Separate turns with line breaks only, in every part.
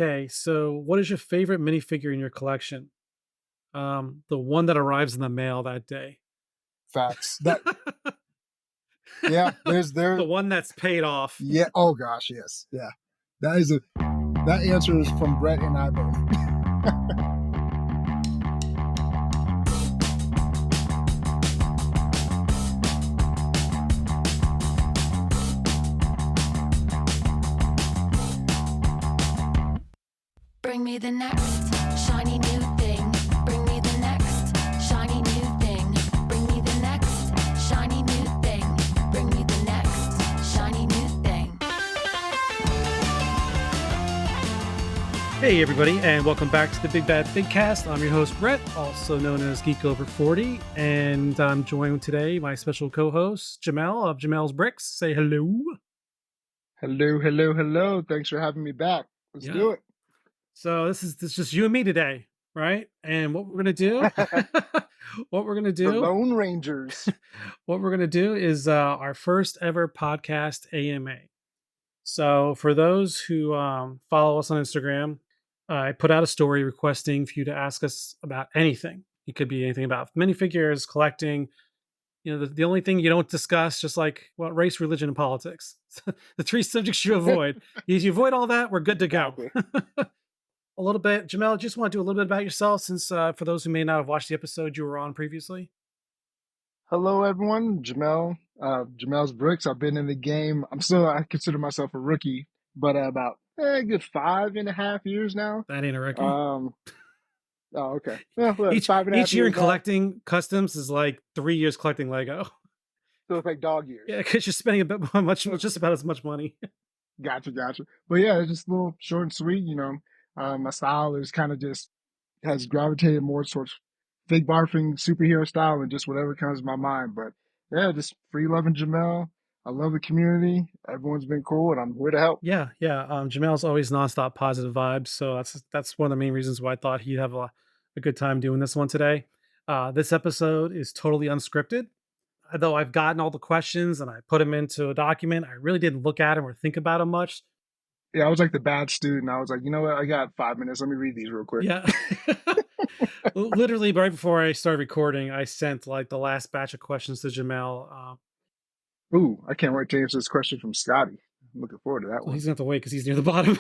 Okay, so what is your favorite minifigure in your collection? The one that arrives in the mail that day.
Facts. Yeah, there's
The
there
one that's paid off.
yeah, oh gosh, yes. Yeah. That is a that answer is from Brett and I both.
Bring me the next shiny new thing. Bring me the next shiny new thing. Bring me the next shiny new thing. Bring me the next shiny new thing.
Hey, everybody, and welcome back to the Big Bad Figcast. I'm your host, Brett, also known as Geek Over 40, and I'm joined today by my special co-host, Jamell of Jamell's Bricks. Say hello.
Hello, hello, hello. Thanks for having me back. Let's
Yeah.
do it.
So this is just you and me today, right? And what we're gonna do, what we're gonna
The
do,
Lone Rangers.
what we're gonna do is our first ever podcast AMA. So for those who follow us on Instagram, I put out a story requesting for you to ask us about anything. It could be anything about minifigures, collecting. The only thing you don't discuss, just like race, religion, and politics. The three subjects you avoid. If you avoid all that, we're good to go.
Exactly.
A little bit, Jamel. Just want to do a little bit about yourself, since for those who may not have watched the episode you were on previously.
Hello everyone. Jamell's Bricks. I've been in the game. I consider myself a rookie, but about a good 5.5 years now.
That ain't a rookie.
Um oh okay. Well,
Each
five and a half
each year in
years now.
collecting customs is like 3 years collecting Lego.
So it's like dog
Yeah,
years.
because you're spending a bit much, just about as much money.
Gotcha. But yeah, it's just a little short and sweet, you know. My style is kind of just has gravitated more towards fig barfing superhero style and just whatever comes to my mind. But yeah, just free loving Jamel. I love the community. Everyone's been cool and I'm here to help.
Yeah. Jamel's always nonstop positive vibes, so that's one of the main reasons why I thought he'd have a good time doing this one today. This episode is totally unscripted. Though I've gotten all the questions and I put them into a document, I really didn't look at them or think about them much.
Yeah, I was like the bad student. I was like, you know what? I got 5 minutes. Let me read these real quick.
Yeah. Literally right before I started recording, I sent like the last batch of questions to Jamel.
Ooh, I can't wait to answer this question from Scotty. I'm looking forward to that
So he's
one.
gonna have to wait because he's near the bottom.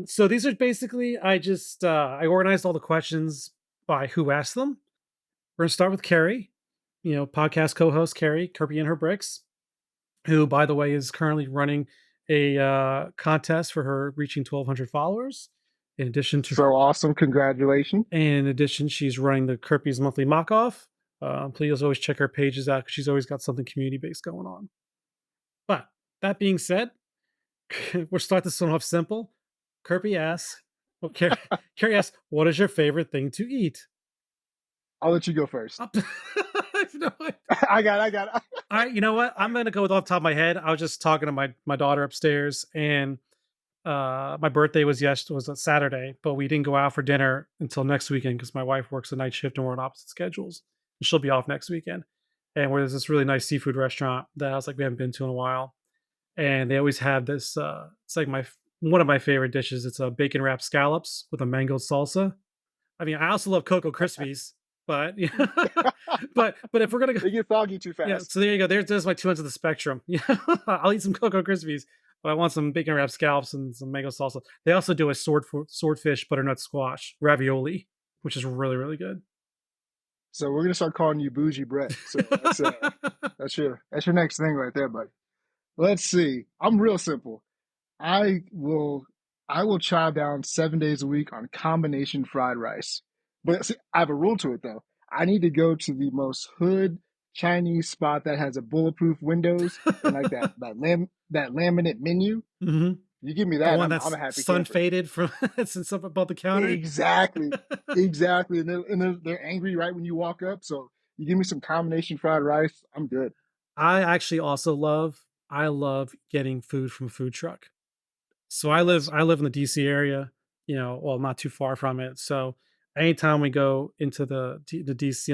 So these are basically I organized all the questions by who asked them. We're gonna start with Carrie, podcast co-host Carrie Kirby and her bricks, who, by the way, is currently running a contest for her reaching 1,200 followers. In addition to
So awesome. Congratulations.
In addition, she's running the Kirby's monthly mock off. Please always check her pages out because she's always got something community based going on. But that being said, we'll start this one off simple. Kirby asks, Carrie asks, what is your favorite thing to eat?
I'll let you go first.
No,
I got it.
all right, you know what? I'm gonna go with off the top of my head. I was just talking to my daughter upstairs, and my birthday was a Saturday, but we didn't go out for dinner until next weekend because my wife works a night shift and we're on opposite schedules. And she'll be off next weekend. And there's this really nice seafood restaurant that I was like, we haven't been to in a while. And they always have this it's like one of my favorite dishes. It's a bacon wrapped scallops with a mango salsa. I mean, I also love Cocoa Krispies, but but if we're gonna go,
They get soggy too
yeah.
fast.
So there you go. There's my two ends of the spectrum. Yeah, I'll eat some Cocoa Krispies, but I want some bacon wrapped scallops and some mango salsa. They also do a swordfish butternut squash ravioli, which is really really good.
So we're gonna start calling you Bougie Brett. So that's your next thing right there, buddy. Let's see. I'm real simple. I will I will chow down 7 days a week on combination fried rice. But see, I have a rule to it though. I need to go to the most hood Chinese spot that has a bulletproof windows and like that laminate menu.
Hmm.
You give me
The
that,
one
I'm
that's
a happy
sun
camper.
faded from since up above the counter.
Exactly. Exactly. And they're angry right when you walk up. So you give me some combination fried rice, I'm good.
I actually also I love getting food from a food truck. So
Yes.
I live in the DC area, well, not too far from it. So anytime we go into the DC,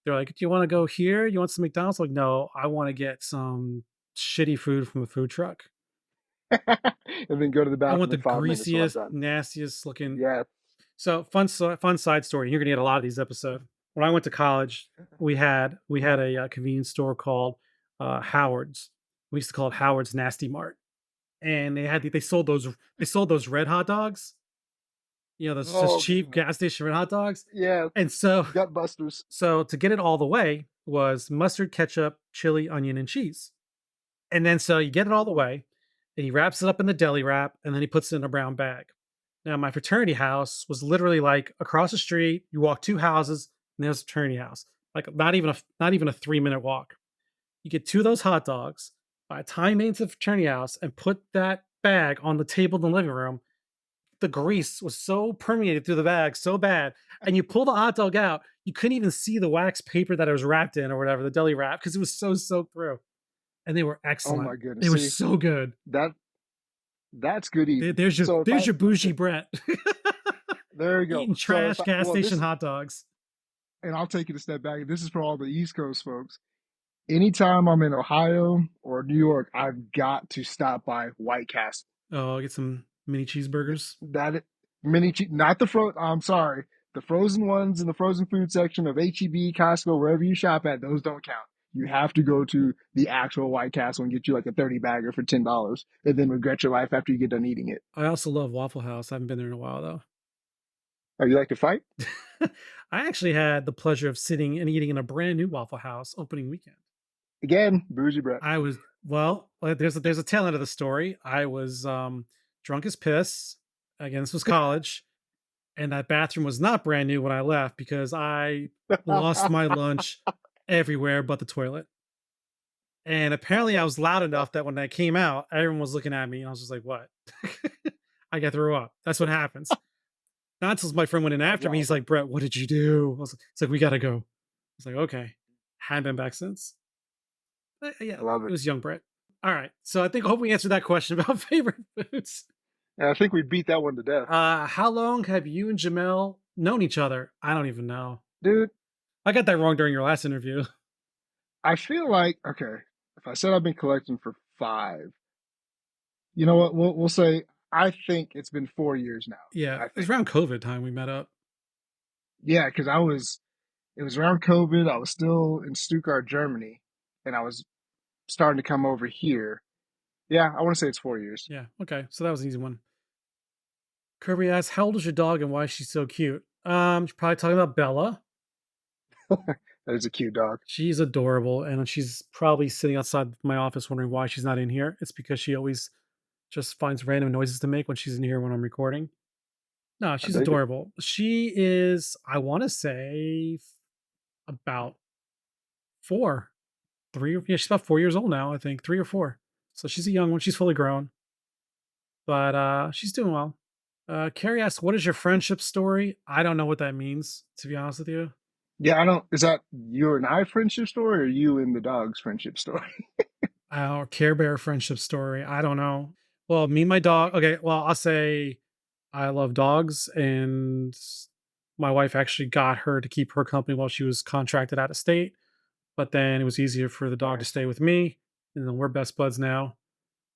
they're like, "Do you want to go here? You want some McDonald's?" Like, no, I want to get some shitty food from a food truck.
and then go to the
I want
bathroom
the
in 5 minutes when I'm
greasiest,
done.
nastiest looking.
Yeah.
So fun side story. You're gonna get a lot of these episodes. When I went to college, we had a convenience store called Howard's. We used to call it Howard's Nasty Mart, and they sold those red hot dogs. You know, those just
Oh
cheap
goodness.
gas station red hot dogs.
Yeah.
And so
Gut busters.
so to get it all the way was mustard, ketchup, chili, onion, and cheese. And then so you get it all the
Ooh.
way, and he wraps it up in the deli wrap, and then he puts it in a brown bag. Now, my fraternity house was literally like across the street. You walk two houses, and there's a fraternity house. Like not even a 3-minute walk. You get two of those hot dogs. By the time you made it to the fraternity house and put that bag on the table in the living room, the grease was so permeated through the bag so bad. And you pull the hot dog out, you couldn't even see the wax paper that it was wrapped in or whatever, the deli wrap, because it was so soaked through. And they were
Oh
excellent.
my goodness.
They were
See,
so good.
that that's good
There-
eating.
There's your
So if
there's
I
your bougie Brett.
there you go.
Eating
So
trash
if I
gas
well
station
this
hot dogs.
and I'll take it a step back. This is for all the East Coast folks. Anytime I'm in Ohio or New York, I've got to stop by White Castle.
Oh, get some mini cheeseburgers.
That not the I'm sorry, the frozen ones in the frozen food section of HEB, Costco, wherever you shop at, those don't count. You have to go to the actual White Castle and get you like a 30 bagger for $10, and then regret your life after you get done eating it.
I also love Waffle House. I haven't been there in a while though.
Oh, you like to fight?
I actually had the pleasure of sitting and eating in a brand new Waffle House opening weekend.
Again, bougie Brett.
I was there's a tail end of the story. I was drunk as piss. Again, this was college, and that bathroom was not brand new when I left because I lost my lunch everywhere but the toilet. And apparently I was loud enough that when I came out, everyone was looking at me and I was just like, what? I got throw up. That's what happens. Not until my friend went in after me.
Wow,
He's like, Brett, what did you do? It's like, we gotta go. I was like, okay. Hadn't been back since. Yeah,
I love
it
it.
was young Brett. All right. So I hope we answered that question about favorite foods.
And I think we beat that one to death,
How long have you and Jamell known each other? I don't even know.
dude.
I got that wrong during your last interview.
I feel like okay. If I said I've been collecting for 5, you know what? We'll say I think it's been 4 years now.
Yeah,
I
it was
think.
around COVID time we met up.
Yeah, because it was around COVID. I was still in Stuttgart, Germany, and I was starting to come over here. Yeah, I want to say it's 4 years.
Yeah. Okay. So that was an easy one. Kirby asks, "How old is your dog and why is she so cute?" She's probably talking about Bella.
That is a cute dog.
She's adorable, and she's probably sitting outside my office wondering why she's not in here. It's because she always just finds random noises to make when she's in here when I'm recording. No,
I
she's
dig it.
adorable. She is, I want to say, about 4, 3. Yeah, she's about 4 years old now. I think 3 or 4. So she's a young one. She's fully grown, but she's doing well. Carrie asks, "What is your friendship story?" I don't know what that means, to be honest with you.
Yeah, I don't. Is that you and I friendship story, or you and the dog's friendship story?
Our Care Bear friendship story. I don't know. Well, me and my dog. Okay, well, I'll say I love dogs, and my wife actually got her to keep her company while she was contracted out of state. But then it was easier for the dog to
Nice.
stay with me, and then we're best buds now.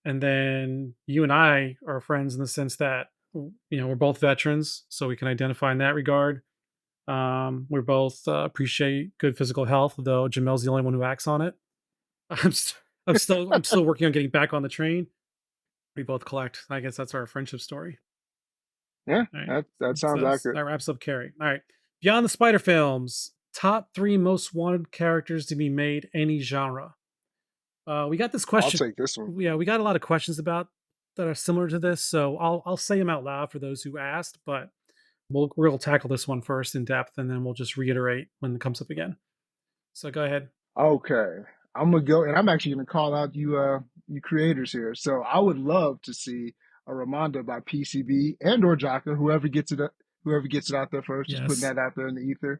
And then you and I are friends in the sense that we're both veterans, so we can identify in that regard. We both appreciate good physical health, though Jamell's the only one who acts on it. I'm still working on getting back on the train. We both collect. I guess that's our friendship story.
Yeah,
All right.
that
So
sounds accurate.
that wraps up Carrie. All right. Beyond the Spider Films, top 3 most wanted characters to be made any genre. We got this
I'll
question.
take this one.
Yeah, we got a lot of questions about that are similar to this, so I'll say them out loud for those who asked, but we'll tackle this one first in depth, and then we'll just reiterate when it comes up again. So go ahead.
Okay, I'm gonna go, and I'm actually gonna call out you creators here. So I would love to see a Ramonda by PCB and or Jaka, whoever gets it out there first. Just putting
Yes.
that out there in the ether.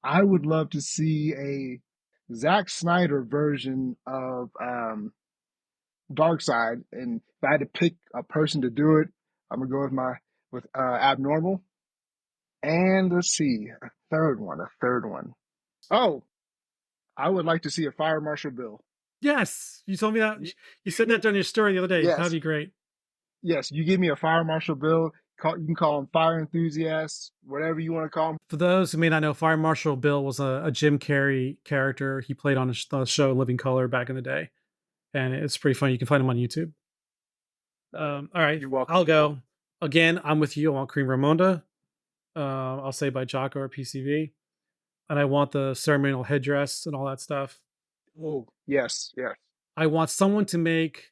I would love to see a Zack Snyder version of Darkseid, and if I had to pick a person to do it, I'm gonna go with Abnormal. And let's see, a third one. Oh, I would like to see a Fire Marshal Bill.
Yes, you told me that.
You,
You
you
said
give
that
me
during your story the other day. That'd
yes,
be great.
yes. You give me a fire marshal Bill. You can call him fire enthusiast, whatever you want to call him.
For those who may not know, Fire Marshal Bill was a Jim Carrey character. He played on the show Living Color back in the day, and it's pretty funny. You can find him on YouTube.
All right,
All right,
you're welcome.
I'll go again. I'm with you. I want Cream Ramonda. I'll say by Jocko or PCV, and I want the ceremonial headdress and all that stuff.
Oh, yes, yes.
I want someone to make.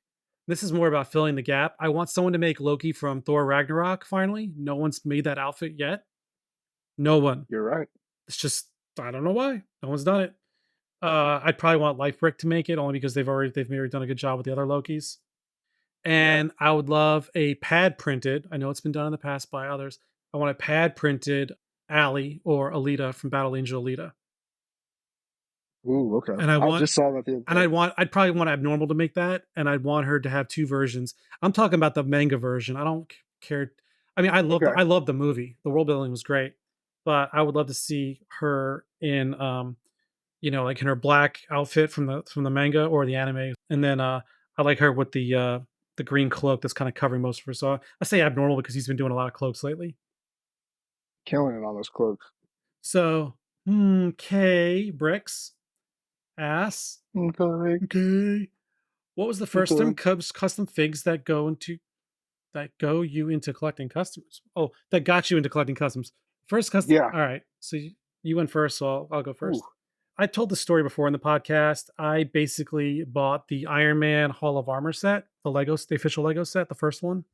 This is more about filling the gap. I want someone to make Loki from Thor Ragnarok. Finally, no one's made that outfit yet. No one.
You're right.
It's just I don't know why no one's done it. I'd probably want Life Brick to make it only because they've maybe done a good job with the other Lokis.
Yeah.
And I would love a pad printed. I know it's been done in the past by others. I want a pad printed Allie or Alita from Battle Angel Alita.
Ooh, okay.
And I
I
want
just saw that the other
and
day.
I'd probably want Abnormal to make that, and I'd want her to have two versions. I'm talking about the manga version. I don't care. I mean,
Okay.
I love the movie. The world building was great, but I would love to see her in like in her black outfit from the manga or the anime, and then I like her with the green cloak that's kind of covering most of her. So I say Abnormal because he's been doing a lot of cloaks lately.
Killing it on those cloaks.
So K bricks ass.
Okay.
Okay. What was the first term
Okay.
Cubs custom figs that go you into collecting customers? Oh, that got you into collecting customs. First custom.
Yeah.
All right. So you went first, so I'll go
Ooh.
first. I told the story before in the podcast. I basically bought the Iron Man Hall of Armor set, the official Lego set, the first one.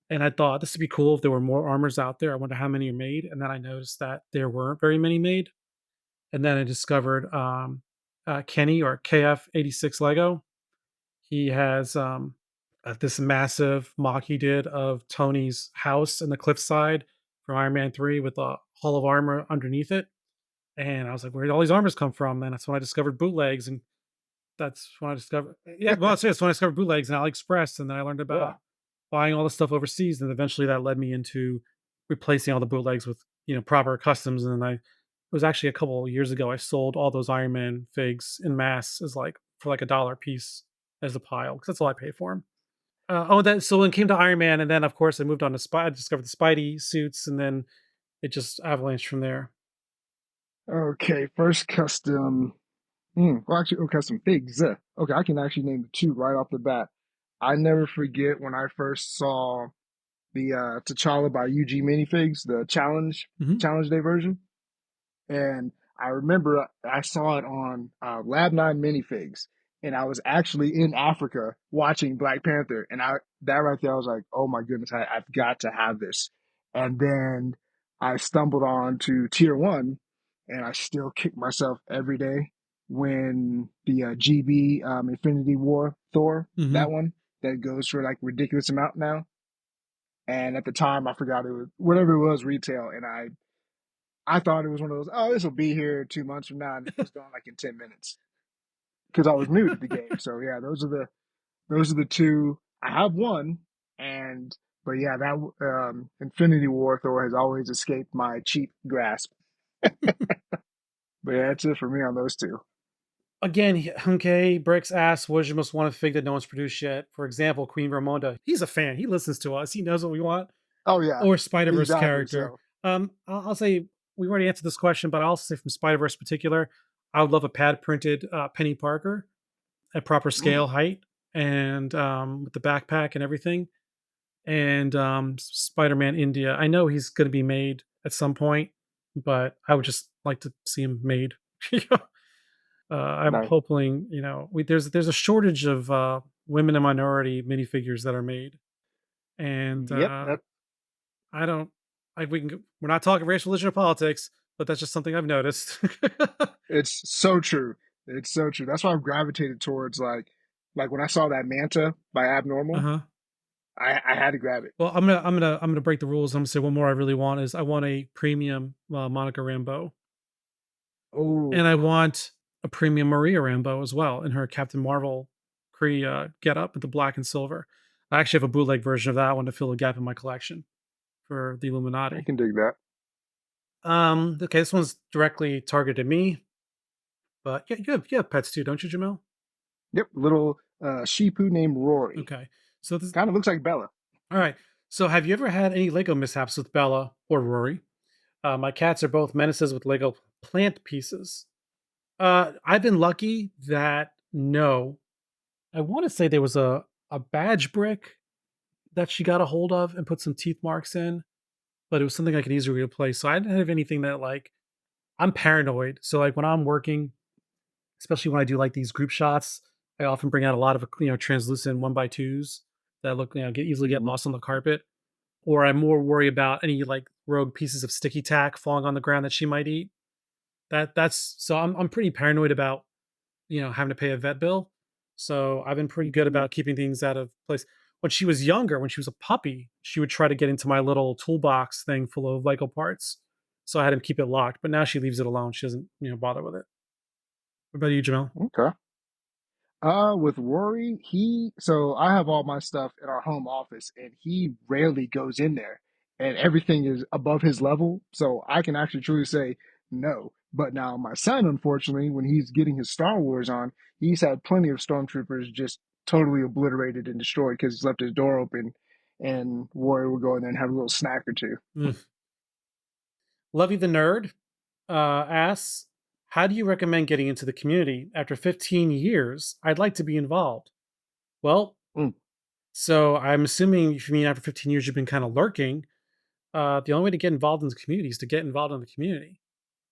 And I thought this would be cool if there were more armors out there. I wonder how many are made. And then I noticed that there weren't very many made. And then I discovered Kenny or KF86 Lego. He has this massive mock he did of Tony's house in the cliffside from Iron Man 3 with a Hall of Armor underneath it. And I was like, where did all these armors come from? And that's when I discovered bootlegs. And that's when I discovered, yeah, well, that's when I discovered bootlegs and AliExpress. And then I learned
Yeah.
about buying all the stuff overseas. And eventually that led me into replacing all the bootlegs with, proper customs. And then it was actually a couple of years ago, I sold all those Iron Man figs in mass as for like $1 a piece as a pile because that's all I pay for them. So when it came to Iron Man, and then of course I moved on to I discovered the Spidey suits, and then it just avalanched from there.
Okay. First custom. Well, actually, custom figs. Okay, I can actually name the two right off the bat. I never forget when I first saw the T'Challa by UG minifigs, the
Hmm.
challenge day version. And I remember I saw it on Lab 9 minifigs, and I was actually in Africa watching Black Panther, and that right there, I was like, oh my goodness, I've got to have this. And then I stumbled on to Tier 1, and I still kick myself every day when the GB Infinity War Thor,
Hmm.
that one, that goes for like ridiculous amount now. And at the time, I forgot it was whatever it was retail, and I thought it was one of those, oh, this will be here 2 months from now, and it was gone like in 10 minutes because I was new to the game. So yeah, those are the two. I have one, and but yeah, that Infinity War Thor has always escaped my cheap grasp. But yeah, that's it for me on those two.
Again, Hunke Bricks asks, "What is your most wanted fig that no one's produced yet?" For example, Queen Ramonda. He's a fan. He listens to us. He knows what we want.
Oh yeah,
Or Spider
he's
Verse
dying for
character.
himself.
I'll say we've already answered this question, but I'll also say from Spider Verse particular, I would love a pad printed Penny Parker at proper scale
Ooh,
height and with the backpack and everything. And Spider-Man India. I know he's going to be made at some point, but I would just like to see him made. I'm
nice.
hoping there's a shortage of women and minority minifigures that are made, and
Yep, that
I don't. We're not talking race, religion, or politics, but that's just something I've noticed.
it's so true. It's so true. That's why I've gravitated towards like when I saw that Manta by
Uh
Abnormal,
huh.
I had to grab it.
Well, I'm gonna break the rules. I'm gonna say one more I really want is I want a premium Monica Rambeau. And I
Oh,
want a premium Maria Rambeau as well in her Captain Marvel Kree get up with the black and silver. I actually have a bootleg version of that one to fill a gap in my collection for the
I
Illuminati.
can dig that.
Okay, this one's directly targeted me, but yeah, you have pets too, don't you, Jamel?
Yep, little sheepoo named Rory.
Okay. So this
Kind of looks like Bella.
all right. So have you ever had any Lego mishaps with Bella or Rory? My cats are both menaces with Lego plant pieces. I've been lucky that no. I want to say there was a badge brick that she got a hold of and put some teeth marks in, but it was something I could easily replace. So I didn't have anything that like I'm paranoid. So like when I'm working, especially when I do like these group shots, I often bring out a lot of translucent 1x2s that look get easily get
Hmm.
lost on the carpet. Or I'm more worried about any like rogue pieces of sticky tack falling on the ground that she might eat. That's so I'm pretty paranoid about having to pay a vet bill. So I've been pretty good
Yeah.
about keeping things out of place. When she was younger, when she was a puppy, she would try to get into my little toolbox thing full of Lego parts. So I had to keep it locked. But now she leaves it alone. She doesn't, bother with it. What about you, Jamel?
Okay. With Rory, so I have all my stuff in our home office, and he rarely goes in there, and everything is above his level. So I can actually truly say no. But now my son, unfortunately, when he's getting his Star Wars on, he's had plenty of stormtroopers just totally obliterated and destroyed because he's left his door open, and Rory will go in there and have a little snack or two.
Mm. Lovey the Nerd asks, how do you recommend getting into the community? After 15 years, I'd like to be involved. Well,
Mm,
so I'm assuming if you mean after 15 years you've been kind of lurking. The only way to get involved in the community is to get involved in the community.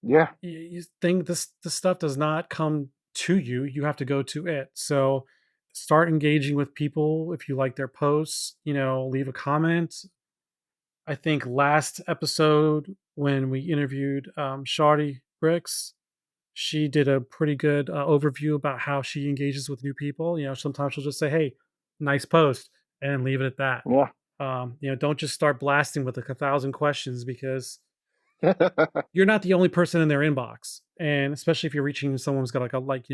yeah.
You think this stuff does not come to you, you have to go to it. So start engaging with people if you like their posts, leave a comment. I think last episode when we interviewed Shardy Bricks, she did a pretty good overview about how she engages with new people. Sometimes she'll just say, "Hey, nice post," and leave it at that.
Yeah.
Don't just start blasting with like 1,000 questions because you're not the only person in their inbox. And especially if you're reaching someone who's got like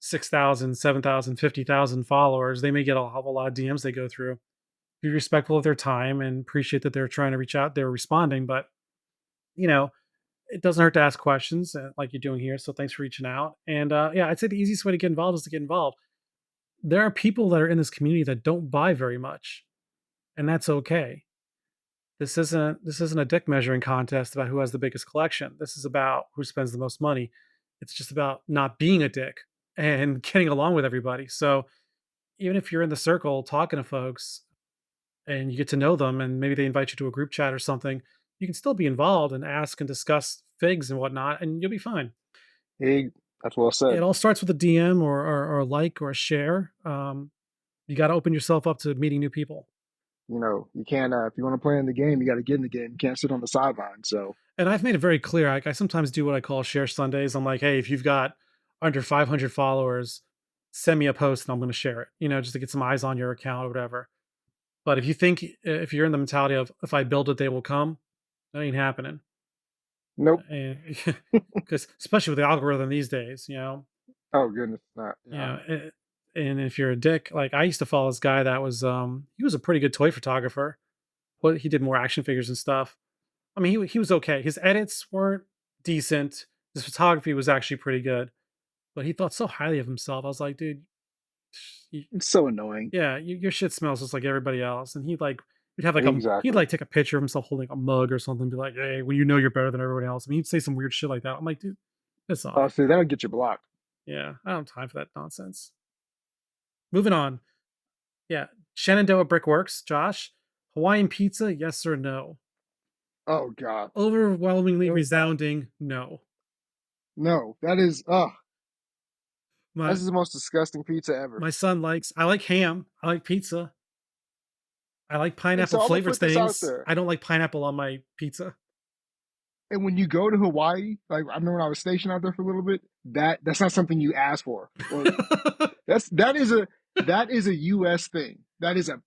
6,000, 7,000, 50,000 followers, they may get a whole lot of DMs they go through. Be respectful of their time and appreciate that they're trying to reach out, they're responding, but you know, it doesn't hurt to ask questions like you're doing here. So thanks for reaching out. And yeah, I'd say the easiest way to get involved is to get involved. There are people that are in this community that don't buy very much, and that's okay. This isn't a dick measuring contest about who has the biggest collection. This is about who spends the most money. It's just about not being a dick and getting along with everybody. So even if you're in the circle talking to folks and you get to know them and maybe they invite you to a group chat or something, you can still be involved and ask and discuss figs and whatnot, and you'll be fine.
Hey, that's well
It
said.
all starts with a DM or a like or a share. You got to open yourself up to meeting new people.
You can't, if you want to play in the game, you got to get in the game. You can't sit on the sideline. So,
And I've made it very clear. I sometimes do what I call share Sundays. I'm like, hey, if you've got under 500 followers, send me a post and I'm going to share it, just to get some eyes on your account or whatever. But if you're in the mentality of if I build it, they will come, that ain't happening.
nope.
Because especially with the algorithm these days,
Oh, goodness. Not,
you
yeah.
know, eh, and if you're a dick, like I used to follow this guy that was, he was a pretty good toy photographer. Well, he did more action figures and stuff. I mean, he was okay. His edits weren't decent. His photography was actually pretty good, but he thought so highly of himself. I was like, dude, you,
It's so annoying.
yeah, your shit smells just like everybody else. And he'd have like he'd
Exactly.
like take a picture of himself holding a mug or something, and be like, hey, well, you're better than everyone else. I mean, he'd say some weird shit like that. I'm like, dude, piss
Oh,
off.
see, that'll get you blocked.
Yeah, I don't have time for that nonsense. Moving on. Yeah, Shenandoah Brickworks, Josh. Hawaiian pizza, yes or no?
Oh, God.
Overwhelmingly
Uh,
resounding no.
No, that is,
My
that's the most disgusting pizza ever.
my son likes I like ham, I like pizza, I like
And
pineapple
so I'm going to
flavored
put this out
things.
there.
I don't like pineapple on my pizza.
And when you go to Hawaii, like I remember when I was stationed out there for a little bit, that's not something you ask for. Or that is a US thing. That is a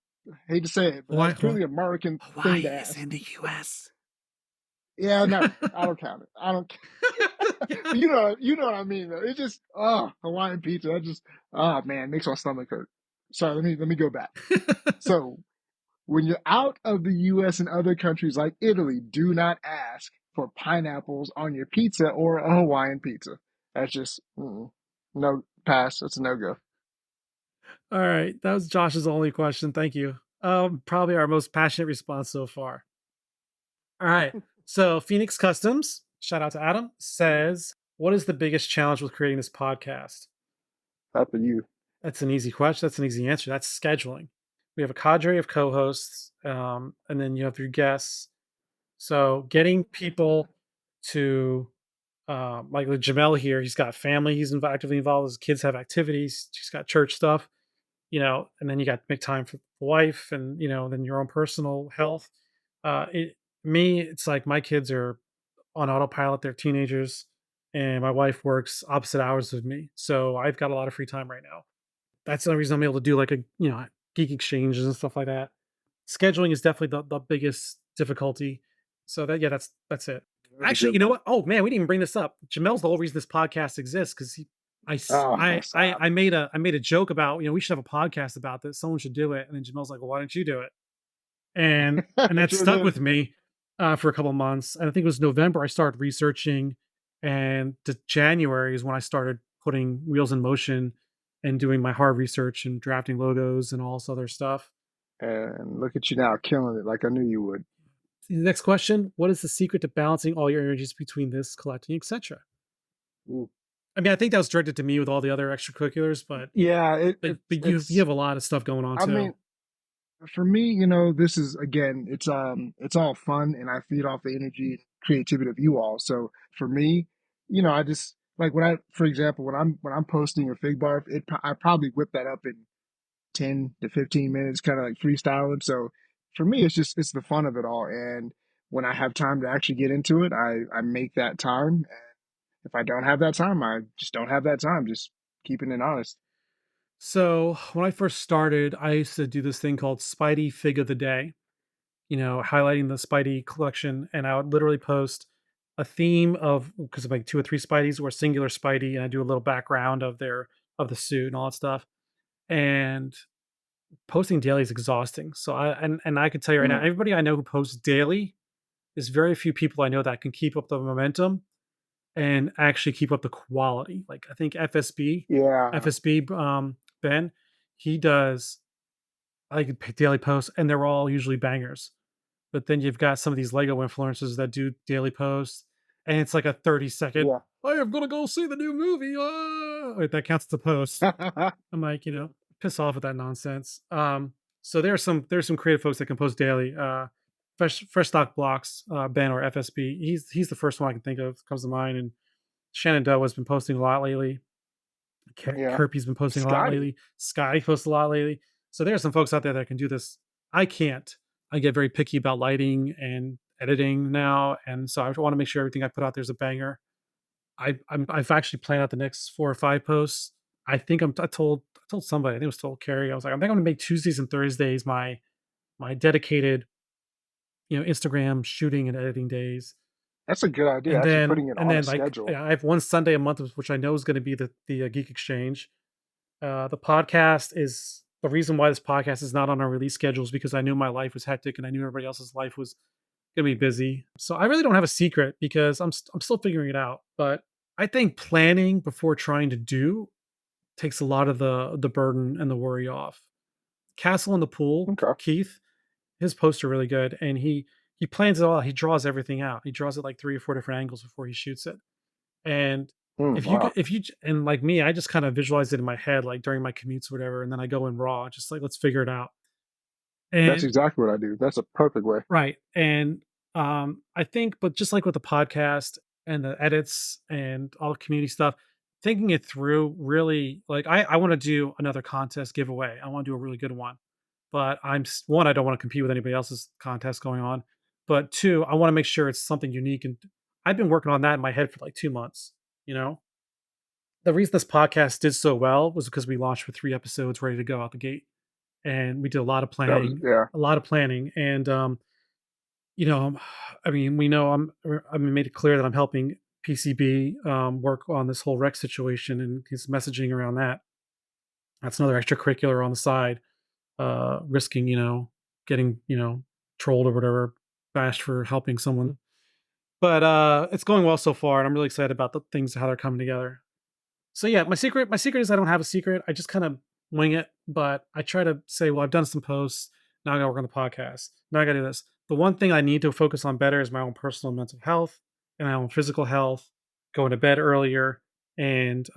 I hate to say it, but
Hawaii,
that's
Hawaii,
purely American thing
Hawaii
to
is
ask.
in the US.
Yeah, never. I don't count it. I don't. But you know what I mean. Though. It just Hawaiian pizza. That just man makes my stomach hurt. Sorry, let me go back. So when you're out of the U.S. and other countries like Italy, do not ask for pineapples on your pizza or a Hawaiian pizza. That's just no pass. That's a no go.
All right, that was Josh's only question. Thank you. Probably our most passionate response so far. All right. So Phoenix Customs, shout out to Adam, says, "What is the biggest challenge with creating this podcast?"
That's for you.
That's an easy question. That's an easy answer. That's scheduling. We have a cadre of co-hosts, and then you have your guests. So getting people to like with Jamell here, he's got family. He's actively involved. His kids have activities. He's got church stuff, and then you got to make time for the wife, and then your own personal health. It's like my kids are on autopilot. They're teenagers, and my wife works opposite hours of me, so I've got a lot of free time right now. That's the only reason I'm able to do like geek exchanges and stuff like that. Scheduling is definitely the biggest difficulty. So that's it.
That's a
Actually,
good
you know
one.
what? Oh man, we didn't even bring this up. Jamell's the whole reason this podcast exists because
Oh, stop.
I made a joke about we should have a podcast about this. Someone should do it, and then Jamell's like, well, why don't you do it? And that
Sure
stuck
did.
with me for a couple of months. And I think it was November I started researching, and to January is when I started putting wheels in motion and doing my hard research and drafting logos and all this other stuff.
And look at you now, killing it like I knew you would.
The next question: what is the secret to balancing all your energies between this, collecting, etc.?
Ooh.
I mean, I think that was directed to me with all the other extracurriculars, but
Yeah,
but you
it's.
have a lot of stuff going on
I
too.
mean, for me, this is again, it's all fun, and I feed off the energy and creativity of you all. So for me, I just like for example, when I'm posting a fig bar, I probably whip that up in 10 to 15 minutes, kind of like freestyling. So for me, it's the fun of it all, and when I have time to actually get into it, I make that time. And if I don't have that time, I just don't have that time. Just keeping it honest.
So when I first started, I used to do this thing called Spidey Fig of the Day, highlighting the Spidey collection, and I would literally post a theme of because of like two or three Spideys or a singular Spidey, and I do a little background of the suit and all that stuff. And posting daily is exhausting. So and I can tell you right now,
Mm,
everybody I know who posts daily, there's very few people I know that can keep up the momentum and actually keep up the quality. Like I think
yeah,
FSB, Ben, he does like daily posts, and they're all usually bangers. But then you've got some of these Lego influencers that do daily posts, and it's like a 30-second,
yeah.
"Hey, I'm gonna go see the new movie." Wait, that counts as a post. I'm like, piss off with that nonsense. So there's some creative folks that can post daily. Fresh Stock Blocks, Ben or FSB. He's the first one I can think of comes to mind, and Shannon Doe has been posting a lot lately.
Yeah.
Kirby's been posting a lot
Scotty.
lately. Sky posts a lot lately. So there are some folks out there that can do this. I can't. I get very picky about lighting and editing now, and so I want to make sure everything I put out there is a banger. I've actually planned out the next 4 or 5 posts. I think I told somebody. I think it was told Carrie. I was like, I think I'm gonna make Tuesdays and Thursdays my dedicated Instagram shooting and editing days.
That's a good idea.
And
Actually
then
putting it
and
on a
then like
schedule.
I have one Sunday a month, which I know is going to be the Geek Exchange. The podcast is the reason why this podcast is not on our release schedules because I knew my life was hectic and I knew everybody else's life was gonna be busy. So I really don't have a secret because I'm still figuring it out. But I think planning before trying to do takes a lot of the burden and the worry off. Castle in the Pool,
Okay.
Keith, his posts are really good, and he plans it all out. He draws everything out. He draws it like 3 or 4 different angles before he shoots it. And
Wow.
and like me, I just kind of visualize it in my head, like during my commutes or whatever, and then I go in raw, just like let's figure it out.
That's
And
exactly what I do. That's a perfect way.
right. And I think, but just like with the podcast and the edits and all the community stuff, thinking it through really like I want to do another contest giveaway. I want to do a really good one. But one, I don't want to compete with anybody else's contest going on. But two, I want to make sure it's something unique. And I've been working on that in my head for like 2 months. You know, the reason this podcast did so well was because we launched with 3 episodes ready to go out the gate. And we did
That was yeah.
a lot of planning. And you know, I mean, we know I made it clear that I'm helping PCB work on this whole Rex situation and his messaging around that. That's another extracurricular on the side, risking, getting, trolled or whatever, bashed for helping someone. But it's going well so far, and I'm really excited about the things how they're coming together. So yeah, my secret is I don't have a secret. I just kind of wing it, but I try to say, well, I've done some posts. Now I got to work on the podcast. Now I got to do this. The one thing I need to focus on better is my own personal mental health and my own physical health, going to bed earlier and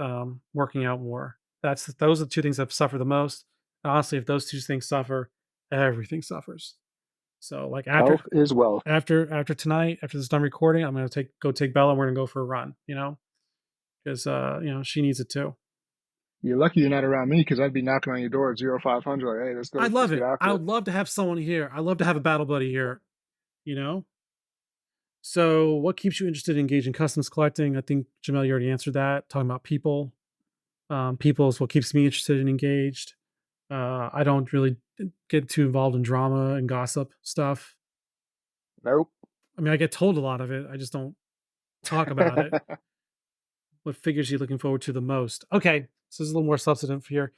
working out more. Those are the two things that suffer the most. Honestly, if those two things suffer, everything suffers. So like
Health is wealth.
after tonight, after this done recording, I'm gonna take Bella and we're gonna go for a run, because she needs it too.
You're lucky you're not around me because I'd be knocking on your door at 0500. Like, hey, let's
I
go. Let's
love
get
it.
after
I
it.
would love to have someone here. I love to have a battle buddy here, you know? So what keeps you interested in engaging customs collecting? I think Jamel, you already answered that, talking about people. People is what keeps me interested and engaged. I don't really get too involved in drama and gossip stuff.
Nope.
I mean, I get told a lot of it. I just don't talk about it. What figures are you looking forward to the most? Okay, so this is a little more substantive here.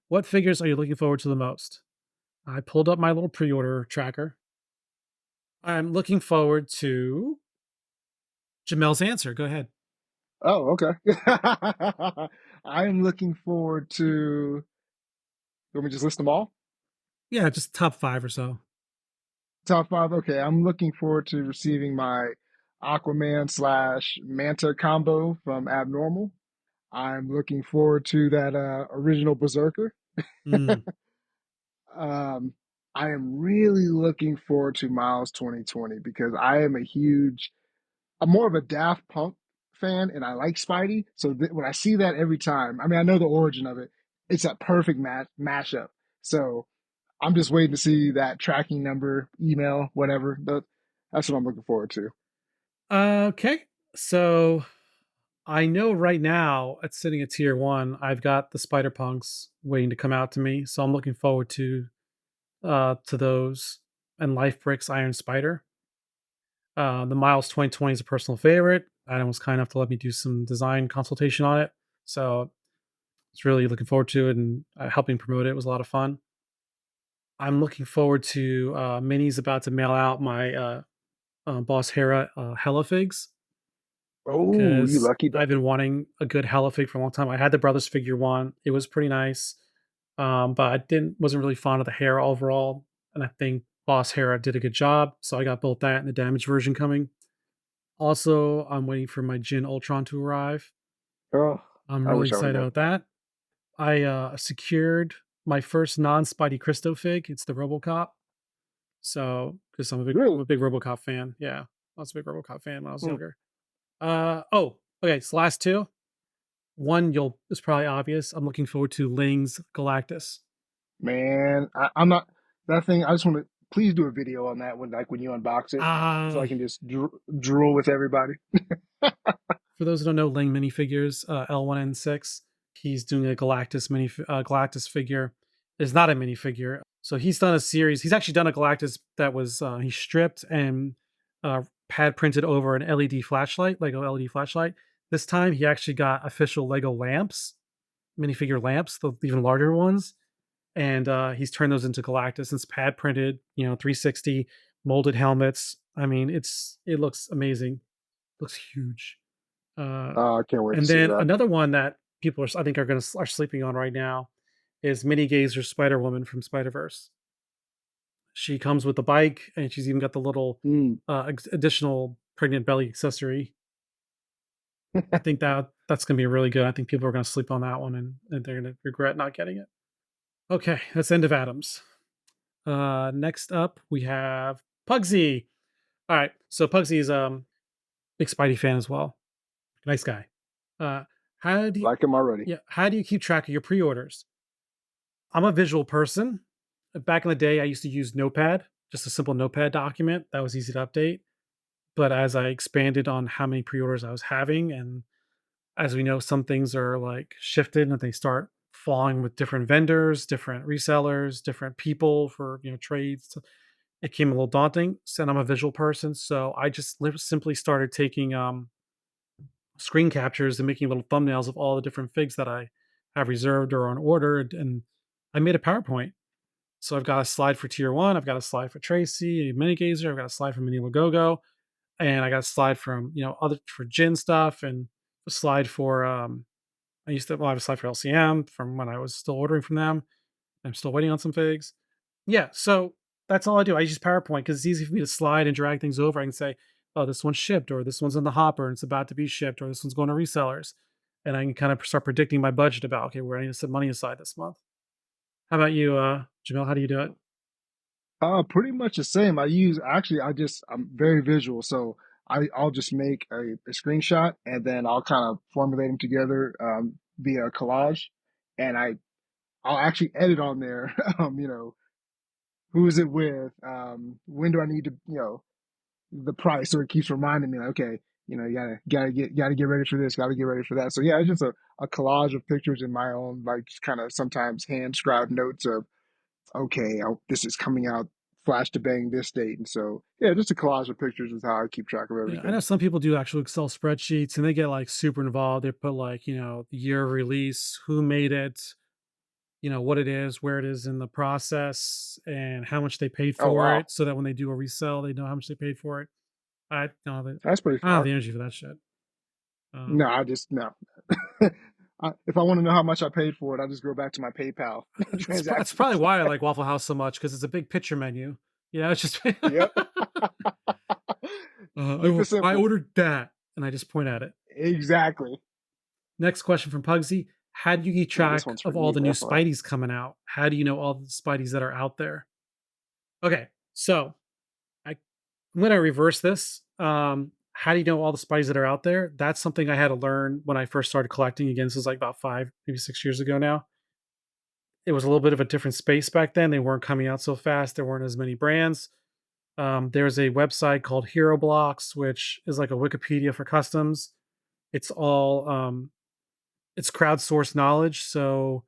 What figures are you looking forward to the most? I pulled up my little pre-order tracker. I'm looking forward to Jamel's answer. Go ahead.
Oh, okay. I'm looking forward to. You want me to just list them all?
Yeah, just top 5 or so.
Top five. Okay, I'm looking forward to receiving my Aquaman slash Manta combo from Abnormal. I'm looking forward to that original Berserker.
Mm.
Um, I am really looking forward to Miles 2020 because I'm more of a Daft Punk fan and I like Spidey. So when I see that every time, I mean, I know the origin of it. It's a perfect mashup. So I'm just waiting to see that tracking number, email, whatever. That's what I'm looking forward to.
Okay, so I know right now it's sitting at tier 1. I've got the Spider Punks waiting to come out to me, so I'm looking forward to those and Life Bricks Iron Spider. The Miles 2020 is a personal favorite. Adam was kind enough to let me do some design consultation on it. So it's really looking forward to it and helping promote it. It was a lot of fun. I'm looking forward to Minnie's about to mail out my Boss Hera Hella Figs
Oh, you
because
lucky
I've
duck.
been wanting a good Hella Fig for a long time. I had the Brothers figure one. It was pretty nice. But I wasn't really fond of the hair overall. And I think Boss Hera did a good job. So I got both that and the damaged version coming. Also, I'm waiting for my Jin Ultron to arrive.
Oh,
I'm
I
really
wish I would
excited
have got.
about that. I secured my first non-Spidey Christo fig. It's the RoboCop. So, because I'm
Really?
a big RoboCop fan. Yeah, I was a big RoboCop fan when I was
Hmm.
younger. Oh, okay. So last two. One, it's probably obvious. I'm looking forward to Ling's Galactus.
Man, I'm not that thing. I just want to please do a video on that when you unbox it, so
Uh
I can just drool with everybody.
for those who don't know, Ling minifigures, L1N6. He's doing a Galactus figure. It's not a minifigure. So he's done a series. He's actually done a Galactus that was he stripped and pad printed over an LED flashlight, Lego LED flashlight. This time he actually got official Lego lamps, minifigure lamps, the even larger ones, and he's turned those into Galactus. It's pad printed, 360 molded helmets. I mean, it looks amazing. Looks huge. Uh,
I can't wait to
and
see
then
that.
another one that people I think are sleeping on right now is Mini Gazer Spider Woman from Spider Verse. She comes with the bike, and she's even got the little
Mm.
additional pregnant belly accessory. I think that's gonna be really good. I think people are gonna sleep on that one, and they're gonna regret not getting it. Okay, that's end of Adams. Next up we have Pugsy. All right, so Pugsy is big Spidey fan as well. Nice guy. Uh, how do you,
Like him already.
yeah, how do you keep track of your pre-orders? I'm a visual person. Back in the day, I used to use Notepad, just a simple Notepad document that was easy to update. But as I expanded on how many pre-orders I was having, and as we know, some things are like shifted and they start falling with different vendors, different resellers, different people for trades. It came a little daunting. And I'm a visual person, so I just simply started taking screen captures and making little thumbnails of all the different figs that I have reserved or on order. And I made a PowerPoint. So I've got a slide for tier 1, I've got a slide for Tracy, Mini Gazer, I've got a slide for Mini Lagogo, and I got a slide from, other for Jin stuff and a slide for I used to, well, I have a slide for LCM from when I was still ordering from them. I'm still waiting on some figs. Yeah, so that's all I do. I use PowerPoint because it's easy for me to slide and drag things over. I can say, oh, this one's shipped, or this one's in the hopper and it's about to be shipped, or this one's going to resellers. And I can kind of start predicting my budget about, okay, where I need to set money aside this month. How about you, Jamel? How do you do it?
Pretty much the same. I'm very visual, so I'll just make a screenshot and then I'll kind of formulate them together via collage, and I'll actually edit on there. Who is it with? When do I need to, the price? So it keeps reminding me, like, okay, you gotta get ready for this, gotta get ready for that. So yeah, it's just a collage of pictures in my own, like, kind of sometimes hand scribed notes of, okay, this is coming out flash to bang this date. And so, yeah, just a collage of pictures is how I keep track of
Yeah, I know
everything.
some people do actual Excel spreadsheets and they get like super involved. They put like, the year of release, who made it, what it is, where it is in the process, and how much they paid
Oh,
for
wow.
it, so that when they do a resell, they know how much they paid for it.
That's pretty
I don't have
smart.
the energy for that shit.
No,
Um,
I just, no. If I want to know how much I paid for it, I just go back to my PayPal
it's probably
transactions.
why I like Waffle House so much because it's a big picture menu. It's just
Yep. Keep it
I
simple.
ordered that, and I just point at it.
Exactly.
Next question from Pugsy: how do you keep
Ooh, this
track
one's for
of all
me,
the new
definitely.
Spideys coming out? How do you know all the Spideys that are out there? Okay, so I'm gonna reverse this. How do you know all the Spideys that are out there? That's something I had to learn when I first started collecting. Again, this was like about 5, maybe 6 years ago now. It was a little bit of a different space back then. They weren't coming out so fast. There weren't as many brands. There's a website called Hero Blocks, which is like a Wikipedia for customs. It's all it's crowdsourced knowledge, so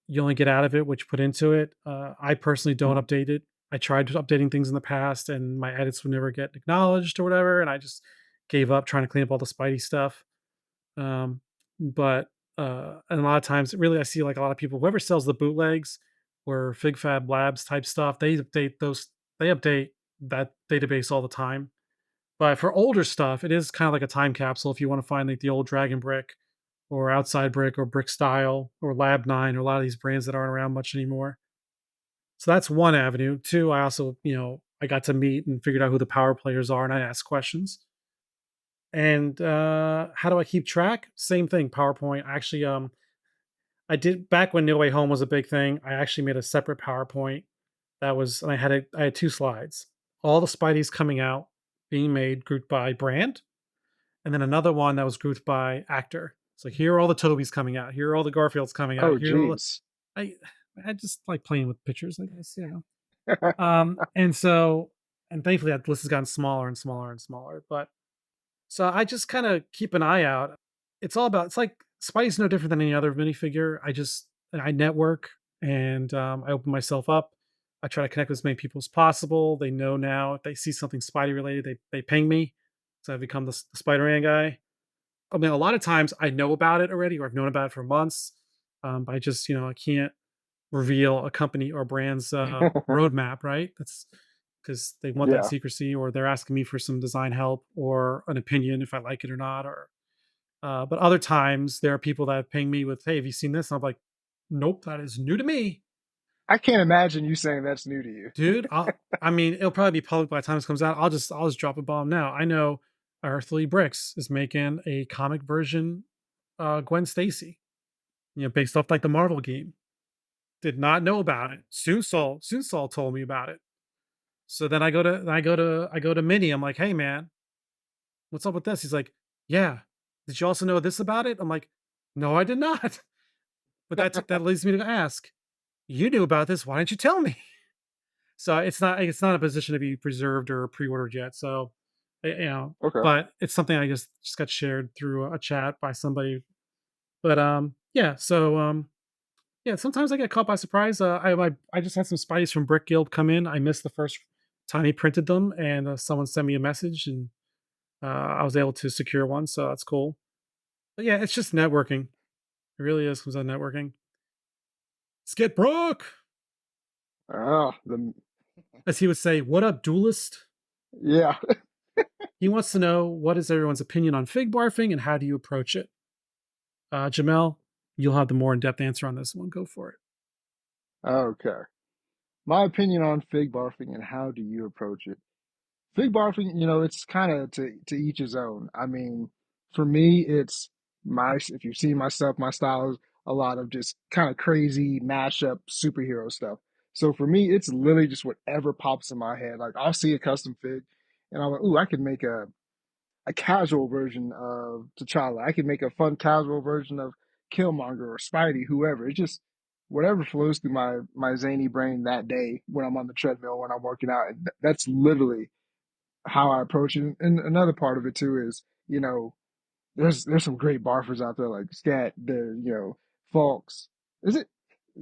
you only get out of it what you put into it. I personally don't
Mhm.
update it. I tried updating things in the past, and my edits would never get acknowledged or whatever, and I just gave up trying to clean up all the Spidey stuff. Um, but and a lot of times, really, I see like a lot of people, whoever sells the bootlegs or Fig Fab Labs type stuff, they update those. They update that database all the time. But for older stuff, it is kind of like a time capsule if you want to find like the old Dragon Brick or Outside Brick or Brick Style or Lab 9 or a lot of these brands that aren't around much anymore. So that's one avenue. Two, I also, I got to meet and figured out who the power players are and I asked questions. And how do I keep track? Same thing, PowerPoint. Actually, I did back when No Way Home was a big thing. I actually made a separate PowerPoint that was, and I had 2 slides. All the Spideys coming out, being made, grouped by brand, and then another one that was grouped by actor. So here are all the Tobys coming out. Here are all the Garfields coming out.
Oh,
Here are all the,
geez.
I I just like playing with pictures, I guess. And so, and thankfully that list has gotten smaller and smaller and smaller. But so I just kind of keep an eye out. It's like Spidey's no different than any other minifigure. I network and I open myself up. I try to connect with as many people as possible. They know now if they see something Spidey related, they ping me. So I've become the Spider-Man guy. I mean, a lot of times I know about it already, or I've known about it for months. But I just, I can't reveal a company or brand's roadmap, right? That's because they want that
Yeah.
secrecy, or they're asking me for some design help or an opinion if I like it or not. Or, but other times there are people that ping me with, "Hey, have you seen this?" And I'm like, "Nope, that is new to me,
I can't imagine you saying that's new to you.
dude." I mean, it'll probably be public by the time this comes out. I'll just drop a bomb now. I know Earthly Bricks is making a comic version Gwen Stacy, based off like the Marvel game. Did not know about it. Soon Saul told me about it. So then I go to Minnie. I'm like, "Hey man, what's up with this?" He's like, "Yeah. Did you also know this about it?" I'm like, "No, I did not." But that leads me to ask, "You knew about this. Why didn't you tell me?" So it's not a position to be preserved or pre-ordered yet. So
Okay.
but it's something I just got shared through a chat by somebody. But yeah, so yeah, sometimes I get caught by surprise. I just had some Spideys from Brick Guild come in. I missed the first time he printed them, and someone sent me a message, and I was able to secure one, so that's cool. But yeah, it's just networking. It really is comes on networking. Skid Brook,
Oh, the
as he would say, "What up, duelist?"
yeah.
He wants to know what is everyone's opinion on fig barfing and how do you approach it. Jamel, you'll have the more in-depth answer on this one. Go for it.
Okay. My opinion on fig barfing and how do you approach it? Fig barfing, it's kind of to each his own. I mean, for me, it's if you've seen my stuff, my style is a lot of just kind of crazy mashup superhero stuff. So for me, it's literally just whatever pops in my head. Like I'll see a custom fig and I'm like, ooh, I could make a casual version of T'Challa. I could make a fun casual version of Killmonger or Spidey, whoever. It's just whatever flows through my zany brain that day when I'm on the treadmill, when I'm working out. And that's literally how I approach it. And another part of it too is, there's some great barfers out there like Scat, Fulks. Is it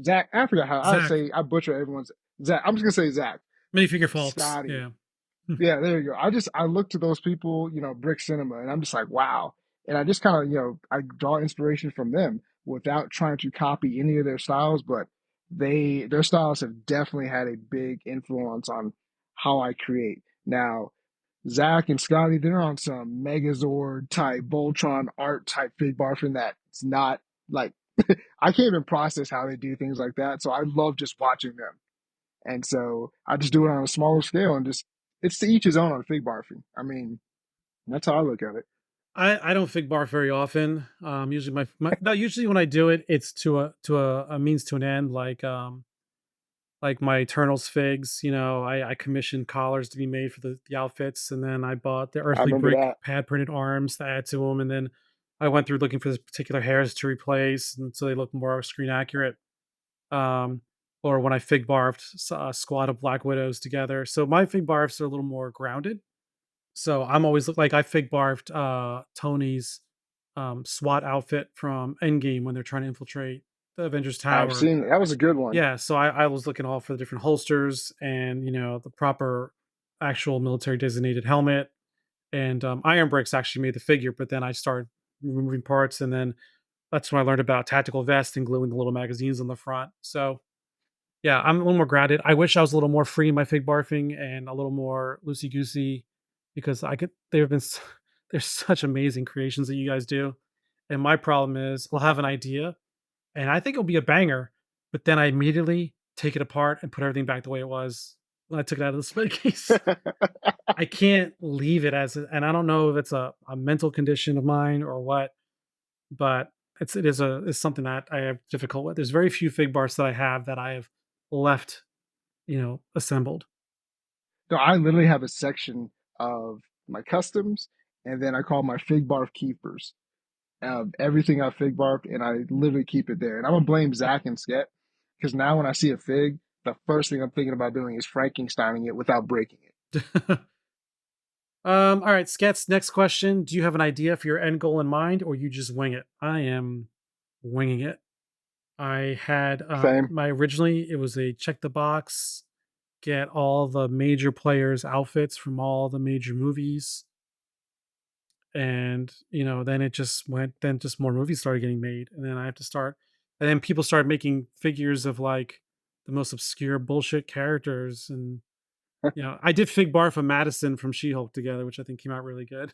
Zach? I forgot how I
Zach,
say I butcher everyone's Zach. I'm just gonna say Zach.
minifigure folks.
Scotty.
Yeah.
Yeah, there you go. I look to those people, Brick Cinema, and I'm just like, wow. And I just kind of, I draw inspiration from them without trying to copy any of their styles, but their styles have definitely had a big influence on how I create. Now, Zach and Scotty, they're on some Megazord type, Voltron art type fig barfing that's not like I can't even process how they do things like that. So I love just watching them. And so I just do it on a smaller scale and just it's to each his own on fig barfing. I mean, that's how I look at it.
I don't fig barf very often. Usually my no, usually when I do it, it's to a means to an end, like my Eternals figs. I commissioned collars to be made for the outfits, and then I bought the
I
Earthly
remember
Brick
that.
pad printed arms to add to them, and then I went through looking for this particular hairs to replace, and so they look more screen accurate. Um, or when I fig barfed a squad of Black Widows together, so my fig barfs are a little more grounded. So I'm always like I fig barfed Tony's SWAT outfit from Endgame when they're trying to infiltrate the Avengers
I've
Tower.
seen that was a good one.
Yeah, so I was looking all for the different holsters and the proper actual military designated helmet. And Iron Bricks actually made the figure, but then I started removing parts, and then that's when I learned about tactical vest and gluing the little magazines on the front. So yeah, I'm a little more grounded. I wish I was a little more free in my fig barfing and a little more loosey goosey because I could. There have been there's such amazing creations that you guys do, and my problem is I'll have an idea and I think it'll be a banger, but then I immediately take it apart and put everything back the way it was when I took it out of the split case. I can't leave it and I don't know if it's a mental condition of mine or what, but it's something that I have difficult with. There's very few fig bars that I have that I have left, assembled.
No, I literally have a section of my customs, and then I call my fig barf keepers. Everything I fig barfed, and I literally keep it there. And I'm gonna blame Zach and Sket because now when I see a fig, the first thing I'm thinking about doing is Frankensteining it without breaking it.
All right, Skets, next question. Do you have an idea for your end goal in mind or you just wing it? I am winging it. I had
Same.
my originally it was a check the box, get all the major players' outfits from all the major movies. And then it just went then just more movies started getting made. And then I have to start and then people started making figures of like the most obscure bullshit characters. And I did fig bar from Madison from She-Hulk together, which I think came out really good.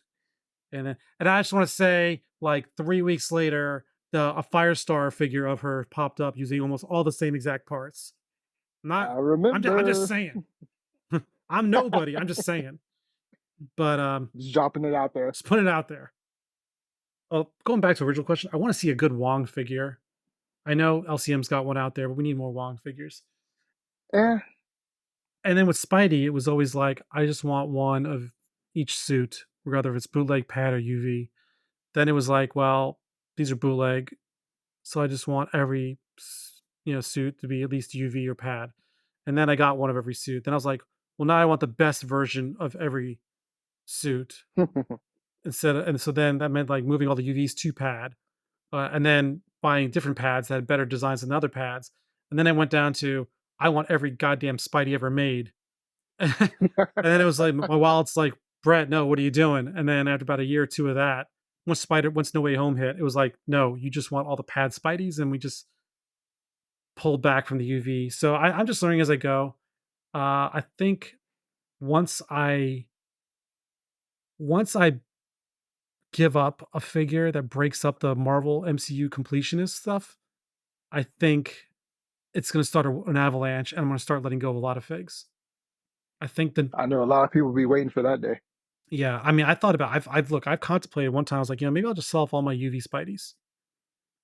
And I just want to say, like 3 weeks later, a Firestar figure of her popped up using almost all the same exact parts. Not,
I
I'm just
remember
saying. I'm nobody. I'm just saying. But
just dropping it out there.
just put it out there. Oh, going back to the original question, I want to see a good Wong figure. I know LCM's got one out there, but we need more Wong figures.
Eh,
And then with Spidey, it was always like, I just want one of each suit, whether if it's bootleg, pad, or UV. Then it was like, well, these are bootleg, so I just want every suit to be at least UV or pad. And then I got one of every suit. Then I was like, well, now I want the best version of every suit and so then that meant like moving all the UVs to pad, and then buying different pads that had better designs than other pads. And then I went down to I want every goddamn Spidey ever made. And then it was like my wallet's like, Brett, no, what are you doing? And then after about a year or two of that, once No Way Home hit, it was like, no, you just want all the pad Spideys, and we just pulled back from the UV. So I'm just learning as I go. I think once I once I give up a figure that breaks up the Marvel MCU completionist stuff, I think it's gonna start an avalanche, and I'm gonna start letting go of a lot of figs. I think the
I know a lot of people be waiting for that day.
Yeah, I mean, I thought about I've contemplated one time, I was like, maybe I'll just sell off all my UV Spideys,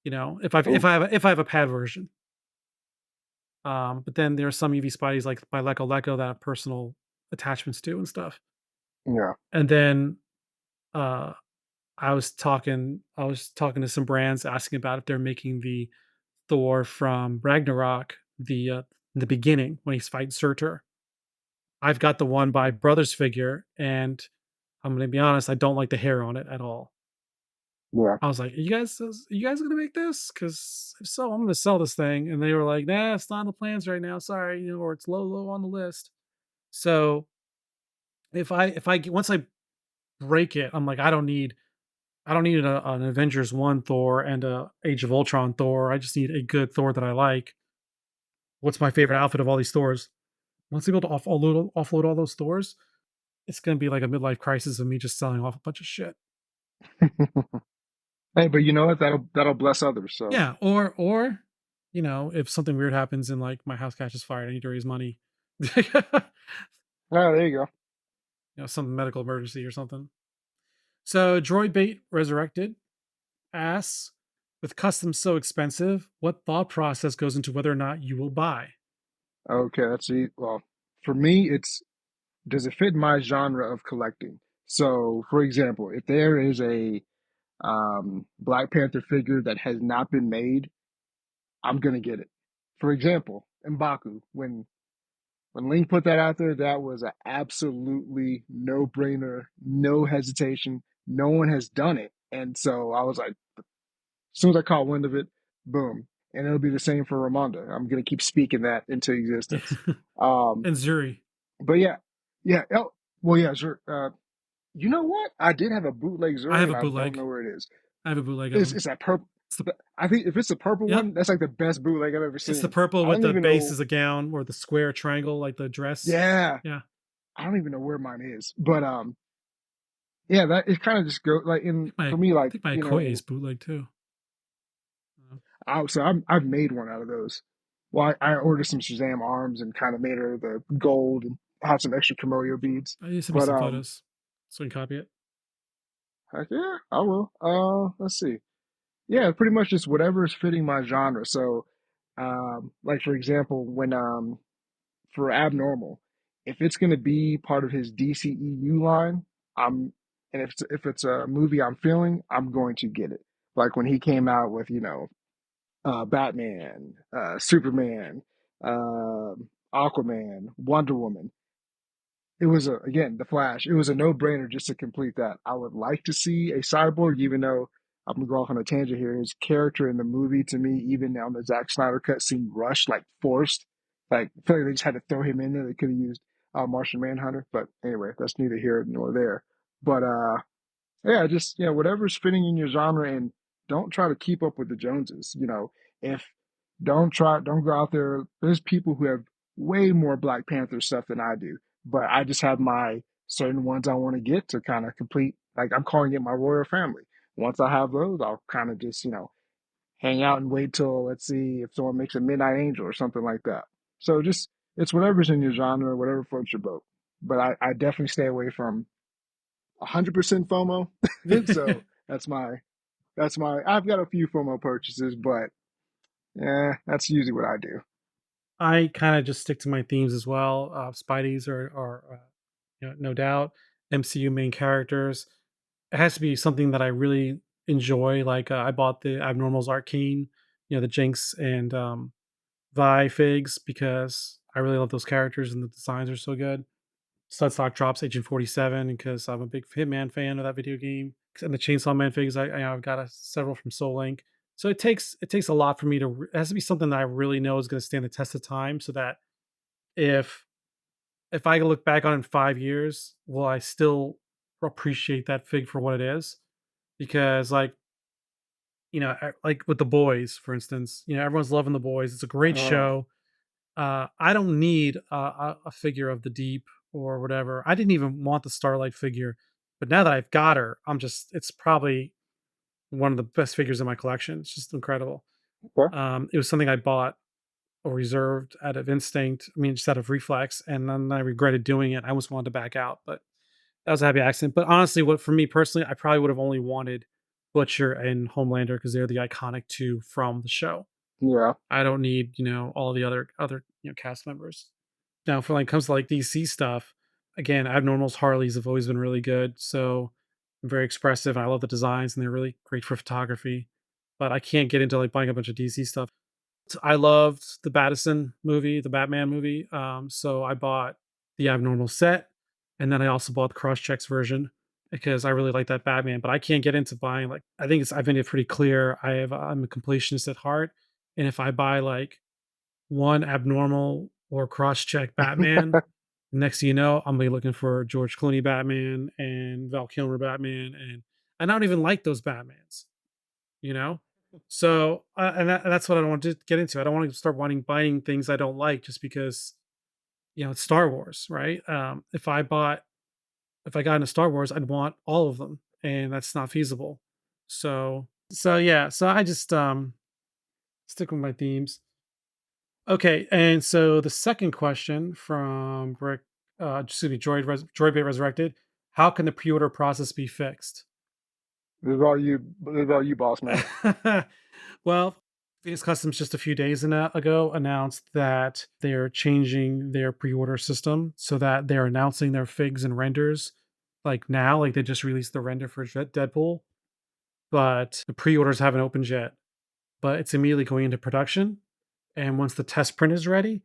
if
Oh,
I have a pad version. But then there are some UV Spideys, like by Leko that I have personal attachments to and stuff.
yeah.
And then, uh, I was talking to some brands asking about if they're making the Thor from Ragnarok, the beginning when he's fighting Surtur. I've got the one by Brothers figure, and I'm gonna be honest, I don't like the hair on it at all.
Yeah.
I was like, you guys gonna make this? Because if so, I'm gonna sell this thing." And they were like, "Nah, it's not on the plans right now. Sorry, or it's low on the list." So once I break it, I'm like, I don't need an Avengers 1 Thor and a Age of Ultron Thor. I just need a good Thor that I like. What's my favorite outfit of all these Thors? Once I'm able to offload all those Thors, it's gonna be like a midlife crisis of me just selling off a bunch of shit.
Hey, but you know what? That'll bless others. So
Yeah, or if something weird happens and like my house catches fire, I need to raise money.
ah, there you go.
Some medical emergency or something. So Droid Bait Resurrected asks, with customs so expensive, what thought process goes into whether or not you will buy?
Okay, let's see. Well, for me, it's does it fit my genre of collecting? So, for example, if there is a Black Panther figure that has not been made, I'm gonna get it. For example, M'Baku, when Link put that out there, that was an absolutely no brainer, no hesitation. No one has done it, and so I was like, as soon as I caught wind of it, boom. And it'll be the same for Ramonda. I'm gonna keep speaking that into existence. Um,
And Zuri.
but yeah, yeah. Oh, well, yeah, sure. You know what? I did have a bootleg
I
Zuri,
have
and
a
I don't
bootleg.
know where it is.
I have a bootleg of
It's
him.
it's that purple.
It's the
I think if it's a purple
Yep.
one, that's like the best bootleg I've ever
It's the
seen.
purple
I
with
don't
the
even
base
know.
as a gown or the square triangle like the dress.
Yeah,
Yeah.
I don't even know where mine is. But yeah, that it kind of just go like in for me,
I
like
think my
you know,
Okoye
in
is bootleg too.
so I've made one out of those. Well, I ordered some Shazam arms and kind of made her the gold and had some extra Camellia beads.
You send me
But
some photos so we can copy it.
heck yeah, I will. Let's see. Yeah, pretty much just whatever is fitting my genre. So, like for example, when for Abnormal, if it's gonna be part of his DCEU line, I'm and if it's a movie I'm feeling, I'm going to get it. Like when he came out with Batman, Superman, uh, Aquaman, Wonder Woman. It was again the Flash. It was a no-brainer just to complete that. I would like to see a cyborg, even though I'm gonna go off on a tangent here. His character in the movie, to me, even on the Zack Snyder cut, seemed rushed, like forced. Like I feel like they just had to throw him in there. They could have used Martian Manhunter, but anyway, that's neither here nor there. But yeah, just whatever's fitting in your genre, and don't try to keep up with the Joneses. If don't go out there. There's people who have way more Black Panther stuff than I do, but I just have my certain ones I want to get to kind of complete. Like I'm calling it my royal family. Once I have those, I'll kind of just hang out and wait till let's see if someone makes a Midnight Angel or something like that. So just it's whatever's in your genre, whatever floats your boat. But I definitely stay away from 100% FOMO. So that's my. I've got a few FOMO purchases, but yeah, that's usually what I do.
I kind of just stick to my themes as well. Spidey's are no doubt MCU main characters. It has to be something that I really enjoy. Like I bought the Abnormals Arcane, the Jinx and Vi figs because I really love those characters and the designs are so good. Studstock drops Agent 47 because I'm a big Hitman fan of that video game. And the Chainsaw Man figs, I've got several from Soul Link. So it takes a lot for me to. It has to be something that I really know is going to stand the test of time, so that if if I look back on it in 5 years, will I still appreciate that fig for what it is? Because like with the boys, for instance, everyone's loving the boys. It's a great
Oh,
show. I don't need a figure of the Deep or whatever. I didn't even want the Starlight figure. But now that I've got her, it's probably one of the best figures in my collection. It's just incredible.
Okay.
It was something I bought or reserved out of instinct. I mean, just out of reflex, and then I regretted doing it. I almost wanted to back out, but that was a happy accident. But honestly, what for me personally, I probably would have only wanted Butcher and Homelander because they're the iconic two from the show.
Yeah.
I don't need, all the other cast members. Now, for like comes to like DC stuff, again, Abnormal's Harleys have always been really good. So very expressive. And I love the designs and they're really great for photography. But I can't get into like buying a bunch of DC stuff. I loved the Battison movie, the Batman movie. So I bought the Abnormal set, and then I also bought the Crosschecks version because I really like that Batman. But I can't get into buying like I think I've made it pretty clear. I'm a completionist at heart, and if I buy like one Abnormal or Crosscheck Batman, next thing you know, I'm gonna be looking for George Clooney Batman and Val Kilmer Batman, and I don't even like those Batmans you know? So, that's what I don't want to get into. I don't want to start wanting buying things I don't like just because, it's Star Wars, right? If I got into Star Wars, I'd want all of them, and that's not feasible. So yeah, so I just stick with my themes. Okay, and so the second question from Brick, excuse me, Droid Resurrected, how can the pre-order process be fixed?
This is all you. This is all you, boss man.
Well, Phoenix Customs just a few days ago announced that they're changing their pre-order system so that they're announcing their figs and renders like now, like they just released the render for Deadpool, but the pre-orders haven't opened yet. But it's immediately going into production, and once the test print is ready,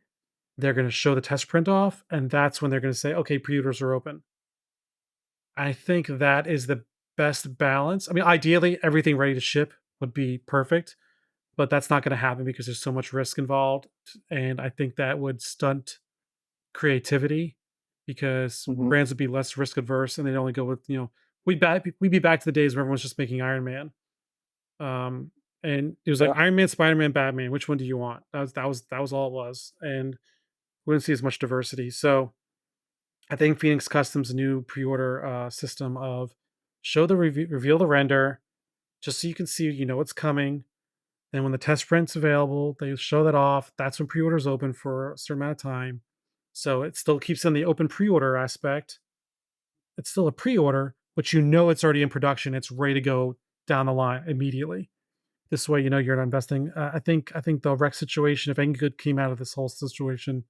they're going to show the test print off, and that's when they're going to say, "Okay, pre-orders are open." I think that is the best balance. I mean, ideally, everything ready to ship would be perfect, but that's not going to happen because there's so much risk involved. And I think that would stunt creativity because
Hmm.
brands would be less risk adverse and they'd only go with, we'd be back to the days where everyone's just making Iron Man. Um, and it was like
Yeah.
Iron Man, Spider Man, Batman. Which one do you want? That was all it was. And we didn't see as much diversity. So I think Phoenix Customs' new pre-order system of reveal the render, just so you can see, what's coming. Then when the test print's available, they show that off. That's when pre-orders open for a certain amount of time. So it still keeps in the open pre-order aspect. It's still a pre-order, but it's already in production. It's ready to go down the line immediately. This way, you're not investing. I think the Rex situation, if anything good came out of this whole situation,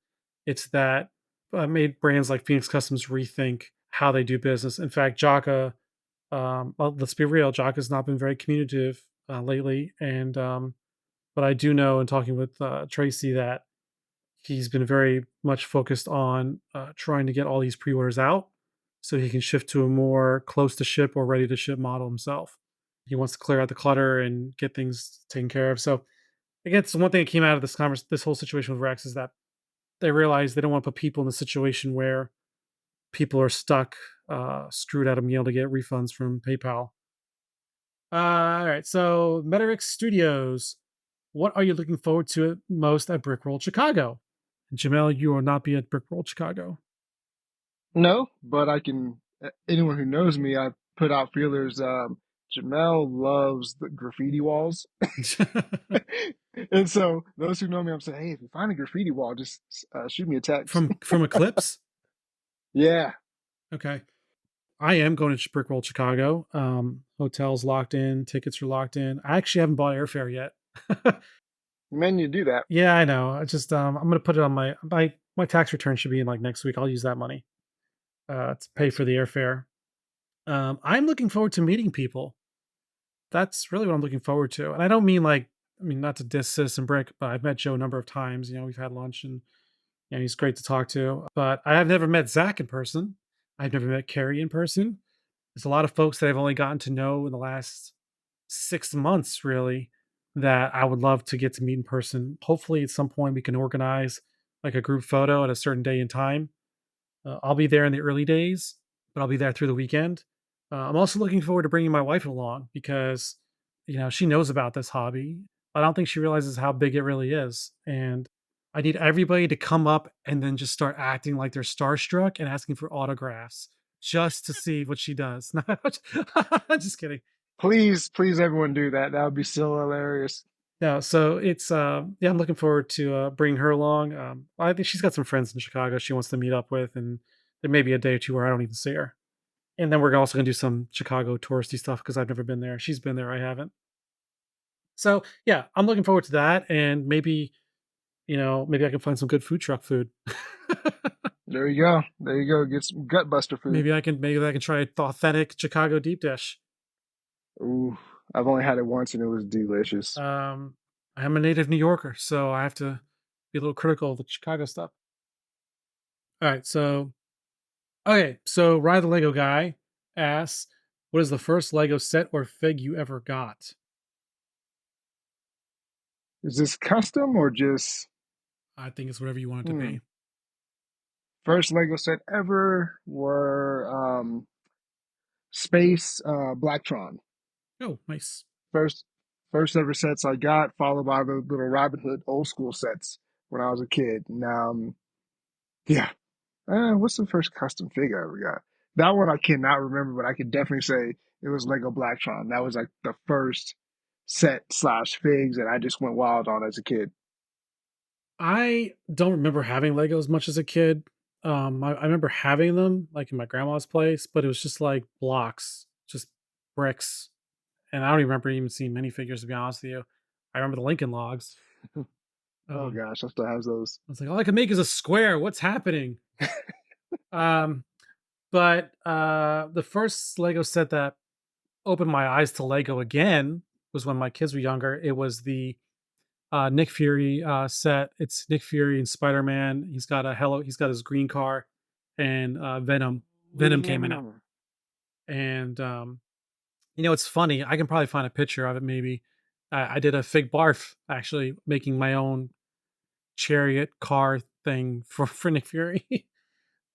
it's that made brands like Phoenix Customs rethink how they do business. In fact, Jaka, well, let's be real, Jaka's not been very communicative lately, and but I do know in talking with Tracy that he's been very much focused on trying to get all these pre-orders out so he can shift to a more close to ship or ready to ship model himself. He wants to clear out the clutter and get things taken care of. So again, it's one thing that came out of this whole situation with Rex is that they realize they don't want to put people in a situation where people are stuck, screwed out of being able to get refunds from PayPal. All right, so Metarix Studios. What are you looking forward to most at Brickworld Chicago? Jamel, you will not be at Brickworld Chicago.
No, but I can. Anyone who knows me, I put out feelers. Jamel loves the graffiti walls, and so those who know me, I'm saying, hey, if you find a graffiti wall, just shoot me a text.
from Eclipse?
Yeah,
Okay. I am going to Brickworld Chicago. Hotels locked in, tickets are locked in. I actually haven't bought airfare yet.
man, you do that.
Yeah, I know. I just I'm gonna put it on my tax return should be in like next week. I'll use that money to pay for the airfare. I'm looking forward to meeting people. That's really what I'm looking forward to. And I don't mean like I mean not to diss Citizen Brick, but I've met Joe a number of times. We've had lunch and he's great to talk to. But I have never met Zach in person. I've never met Carrie in person. There's a lot of folks that I've only gotten to know in the last 6 months, really, that I would love to get to meet in person. Hopefully, at some point, we can organize like a group photo at a certain day and time. I'll be there in the early days, but I'll be there through the weekend. I'm also looking forward to bringing my wife along because, she knows about this hobby. I don't think she realizes how big it really is. And I need everybody to come up and then just start acting like they're starstruck and asking for autographs just to see what she does. Just kidding.
Please, please, everyone do that. That would be so hilarious.
No, so it's yeah, I'm looking forward to bringing her along. I think she's got some friends in Chicago she wants to meet up with, and there may be a day or two where I don't even see her. And then we're also gonna do some Chicago touristy stuff because I've never been there. She's been there, I haven't. So yeah, I'm looking forward to that, and maybe maybe I can find some good food truck food.
There you go. There you go. Get some gut buster food.
Maybe I can try the authentic Chicago deep dish.
Ooh, I've only had it once and it was delicious.
Um, I'm a native New Yorker, so I have to be a little critical of the Chicago stuff. All right, so okay, so Ride the Lego guy asks, "What is the first Lego set or fig you ever got?"
Is this custom or just
I think it's whatever you want it to
hmm,
be.
first Lego set ever were Space Blacktron.
Oh, nice.
First first ever sets I got, followed by the little Robin Hood old school sets when I was a kid. Now yeah. What's the first custom figure I ever got? That one I cannot remember, but I can definitely say it was Lego Blacktron. That was like the first set slash figs that I just went wild on as a kid.
I don't remember having Lego as much as a kid. I remember having them like in my grandma's place, but it was just like blocks, just bricks, and I don't even remember even seeing minifigures to be honest with you. I remember the Lincoln Logs.
Oh
Um,
gosh, I still have those.
I was like, all I can make is a square. What's happening? Um, but the first Lego set that opened my eyes to Lego again was when my kids were younger. It was the Nick Fury set. It's Nick Fury and Spider Man. He's got his green car, and Venom. Venom came in it,
Yeah.
and it's funny. I can probably find a picture of it. Maybe I did a fig barf actually, making my own chariot car thing for Nick Fury.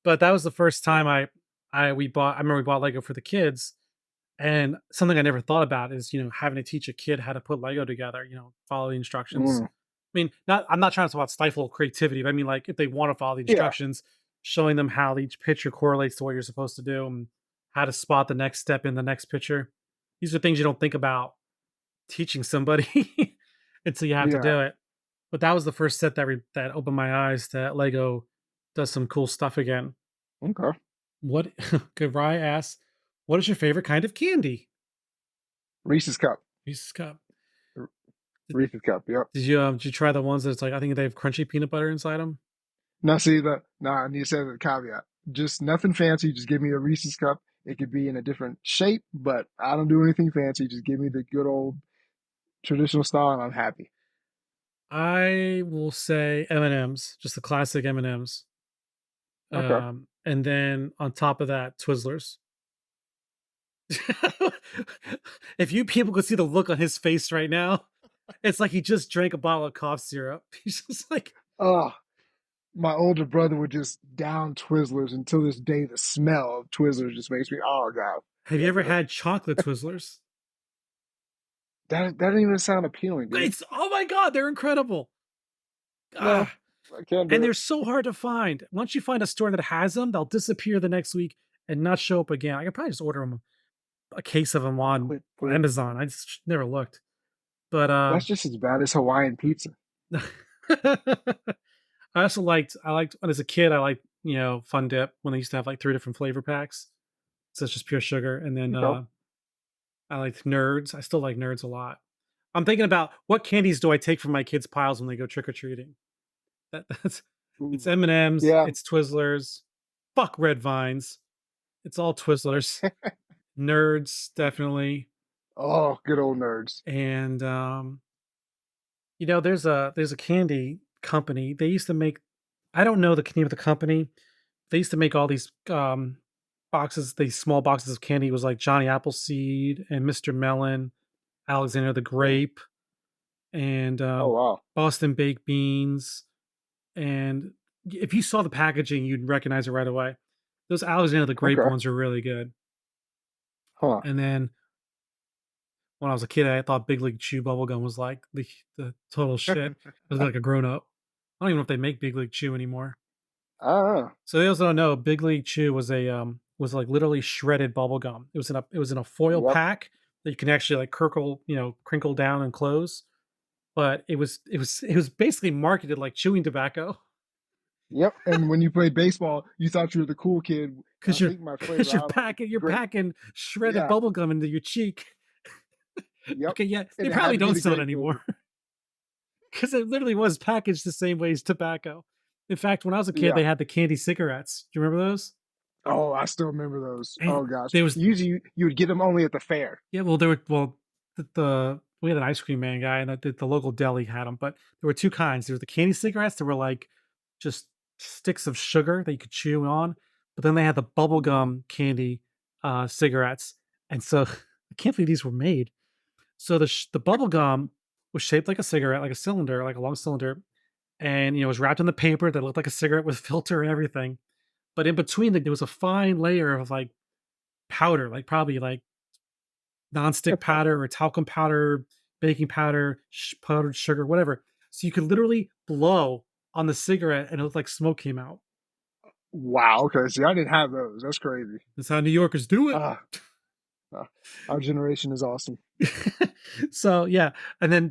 But that was the first time I remember we bought Lego for the kids, and something I never thought about is, having to teach a kid how to put Lego together, follow the instructions.
Mm,
I mean, I'm not trying to talk about stifle creativity, but I mean, like, if they want to follow the
yeah.
instructions, showing them how each picture correlates to what you're supposed to do and how to spot the next step in the next picture. These are things you don't think about teaching somebody until you have to
Yeah.
do it. But that was the first set that opened my eyes that Lego does some cool stuff again.
Okay.
What good Rye asks, what is your favorite kind of candy?
Reese's cup.
Reese's cup.
R-
Did,
Reese's cup. Yep.
did you try the ones that's like I think they have crunchy peanut butter inside them?
Now see I need to say the caveat. Just nothing fancy. Just give me a Reese's cup. It could be in a different shape, but I don't do anything fancy. Just give me the good old traditional style, and I'm happy.
I will say M&Ms, just the classic M&Ms.
Okay.
And then on top of that, Twizzlers. If you people could see the look on his face right now, it's like he just drank a bottle of cough syrup. He's just like,
Oh, my older brother would just down Twizzlers until this day. The smell of Twizzlers just makes me, oh God.
have you ever had chocolate Twizzlers?
That didn't even sound appealing, dude.
It's oh my god, they're incredible.
No,
Ah,
I can't
and
do
they're
it.
so hard to find. Once you find a store that has them, they'll disappear the next week and not show up again. I could probably just order them a case of them on
But
Amazon. I just never looked. But
that's just as bad as Hawaiian pizza.
I liked when as a kid I liked, Fun Dip when they used to have like 3 different flavor packs. So it's just pure sugar. And then
Okay.
I liked Nerds. I still like Nerds a lot. I'm thinking about what candies do I take from my kids' piles when they go trick or treating. That's it's
Ooh.
M&Ms,
Yeah.
it's Twizzlers. Fuck Red Vines. It's all Twizzlers. Nerds definitely.
Oh, good old nerds.
And there's a candy company. They used to make I don't know the name of the company. They used to make all these boxes, these small boxes of candy. It was like Johnny Appleseed and Mr. Melon, Alexander the
Mm.
Grape, and
Oh wow.
Boston Baked Beans. And if you saw the packaging, you'd recognize it right away. Those Alexander the Grape
Okay.
ones are really good.
Huh.
And then when I was a kid, I thought Big League Chew bubblegum was like the total shit. I was like a grown up. I don't even know if they make Big League Chew anymore.
Ah.
So they also don't know Big League Chew was was like literally shredded bubble gum. It was in a foil
Yep.
pack that you can actually like crinkle down and close. But it was basically marketed like chewing tobacco
Yep. And when you played baseball, you thought you were the cool kid. I
because you're
think my
because
flavor, I
you're
don't know,
packing you're
grape.
packing shredded
Yeah.
bubble gum into your cheek.
Yep.
Okay, yeah, they
And it had
probably
to be
don't
the
sell it
grape flavor.
anymore because it literally was packaged the same way as tobacco. In fact, when I was a kid,
Yeah.
they had the candy cigarettes. Do you remember those?
Oh, I still remember those.
And
Oh gosh.
there was
Usually you would get them only at the fair.
Yeah, well, the we had an ice cream man guy, and the local deli had them, but there were 2 kinds. There were the candy cigarettes that were, like, just sticks of sugar that you could chew on, but then they had the
Mhm.
bubblegum candy, cigarettes, and so I can't believe these were made. So the bubblegum was shaped like a cigarette, like a cylinder, like a long cylinder, and, it was wrapped in the paper that looked like a cigarette with filter and everything, but in between, there was a fine layer of, like, powder, like, probably, like, nonstick powder or talcum powder, baking powder, powdered sugar, whatever. So you could literally blow on the cigarette and it looked like smoke came out.
Wow. Okay. See, I didn't have those. That's crazy.
That's how New Yorkers do it.
Ah, our generation is awesome.
So yeah, and then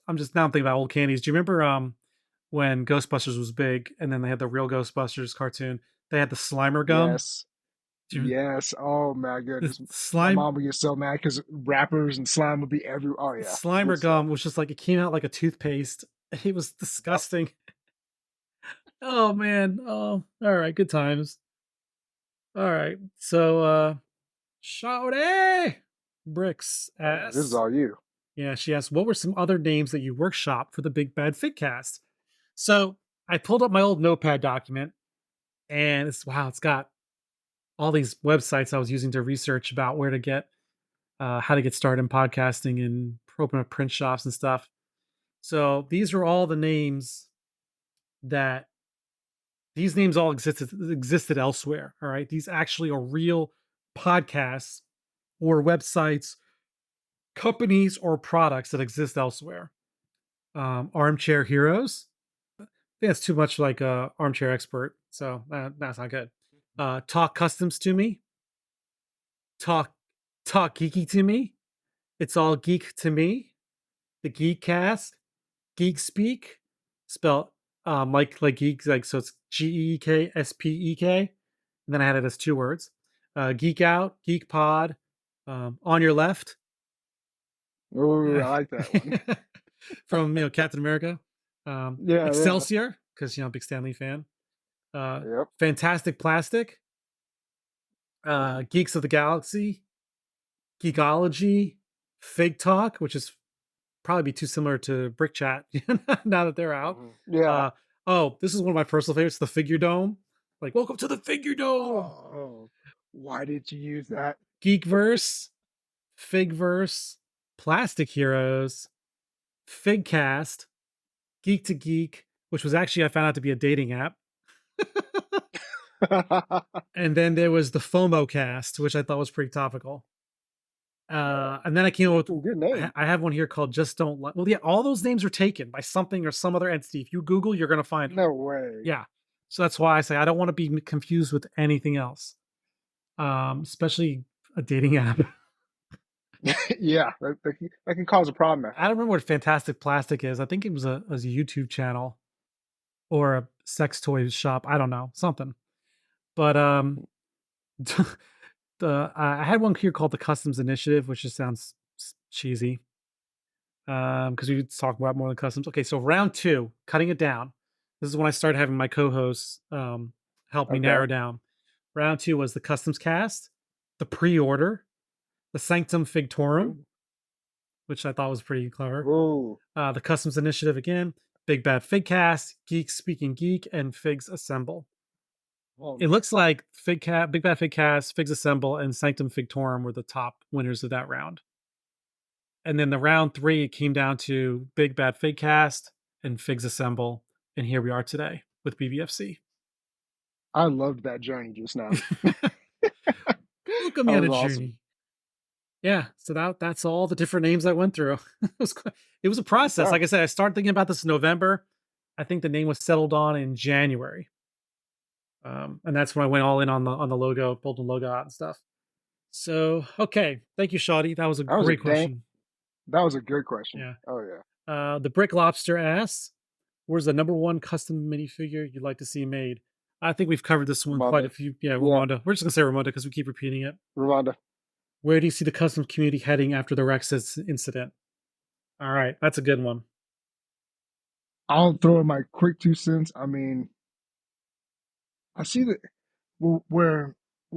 I'm thinking about old candies. Do you remember when Ghostbusters was big and then they had the real Ghostbusters cartoon? They had the Slimer gum.
Yes.
Do you,
Yes. Oh my
the
goodness. My
slime
mom would get so mad because rappers and slime would be every. Oh yeah, good
Slimer
stuff.
gum was just like it came out like a toothpaste. It was
Yep.
disgusting. Oh man. Oh, all right, good times. All right. So Shawty Bricks
Oh yeah, this is
asks,
all you.
yeah, she asked, what were some other names that you workshop for the Big Bad Figcast? So I pulled up my old notepad document and it's got all these websites I was using to research about where to get how to get started in podcasting and open up print shops and stuff. So these are all the names that these names all existed elsewhere. All right. These actually are real podcasts or websites, companies, or products that exist elsewhere. Armchair Heroes. I think that's too much like a armchair expert, so that's not good. Talk Customs to Me. Talk Talk Geeky to Me. It's all geek to me. The Geekcast. Geek Speak. Spelled like geek, like so it's GeekSpek. And then I had it as 2 words. Geek Out, Geek Pod, On Your Left.
Ooh, I like that one.
From Captain America.
Yeah, yeah.
Excelsior, because big Stanley fan.
Yep.
Fantastic Plastic, Geeks of the Galaxy, Geekology, Fig Talk, which is probably be too similar to Brick Chat now that they're out.
Yeah.
Uh, oh, this is one of my personal favorites, the Figure Dome. Like, welcome to the Figure Dome.
Oh, why did you use that?
Geekverse, Figverse, Plastic Heroes, Figcast, Geek to Geek, which was actually I found out to be a dating app. And then there was the FOMO cast, which I thought was pretty topical. And then I came up with
Good name.
I have one here called Just Don't Like. Well, yeah, all those names are taken by something or some other entity. If you Google, you're gonna find them.
No way.
Yeah. So that's why I say I don't want to be confused with anything else. Especially a dating app.
Yeah, that can cause a problem.
I don't remember what Fantastic Plastic is. I think it was a YouTube channel or a sex toy shop. I don't know, something. But I had one here called the Customs Initiative, which just sounds cheesy. Because we talk about more than customs. Okay, so round 2, cutting it down. This is when I started having my co-hosts help me
Okay.
narrow down. Round 2 was the Customs Cast, the Pre-Order, the Sanctum Figtorum, which I thought was pretty clever.
Ooh.
The Customs Initiative again, Big Bad Figcast, Geeks Speaking Geek, and Figs Assemble.
Oh,
It looks like Big Bad Figcast, Figs Assemble, and Sanctum Figtorum were the top winners of that round. And then the round 3, it came down to Big Bad Figcast and Figs Assemble. And here we are today with BBFC.
I loved that journey just now.
Welcome
That
me on
was
a
awesome.
journey. Yeah, so that's all the different names I went through. It was a process.
Okay.
Like I said, I started thinking about this in November. I think the name was settled on in January. And that's when I went all in on the logo, building logo out and stuff. So okay, thank you, Shoddy. That was a
That was a
great
dang.
question.
That was a good question.
Yeah.
Oh yeah,
The Brick Lobster asks, "Where's the number one custom minifigure you'd like to see made?" I think we've covered this one quite a
Ramonda.
few. Yeah,
Yeah,
Ramonda. We're just gonna say Ramonda because we keep repeating it.
Ramonda.
Where do you see the custom community heading after the Rex's incident? All right, that's a good one.
I'll throw in my quick 2 cents. I mean, I see that where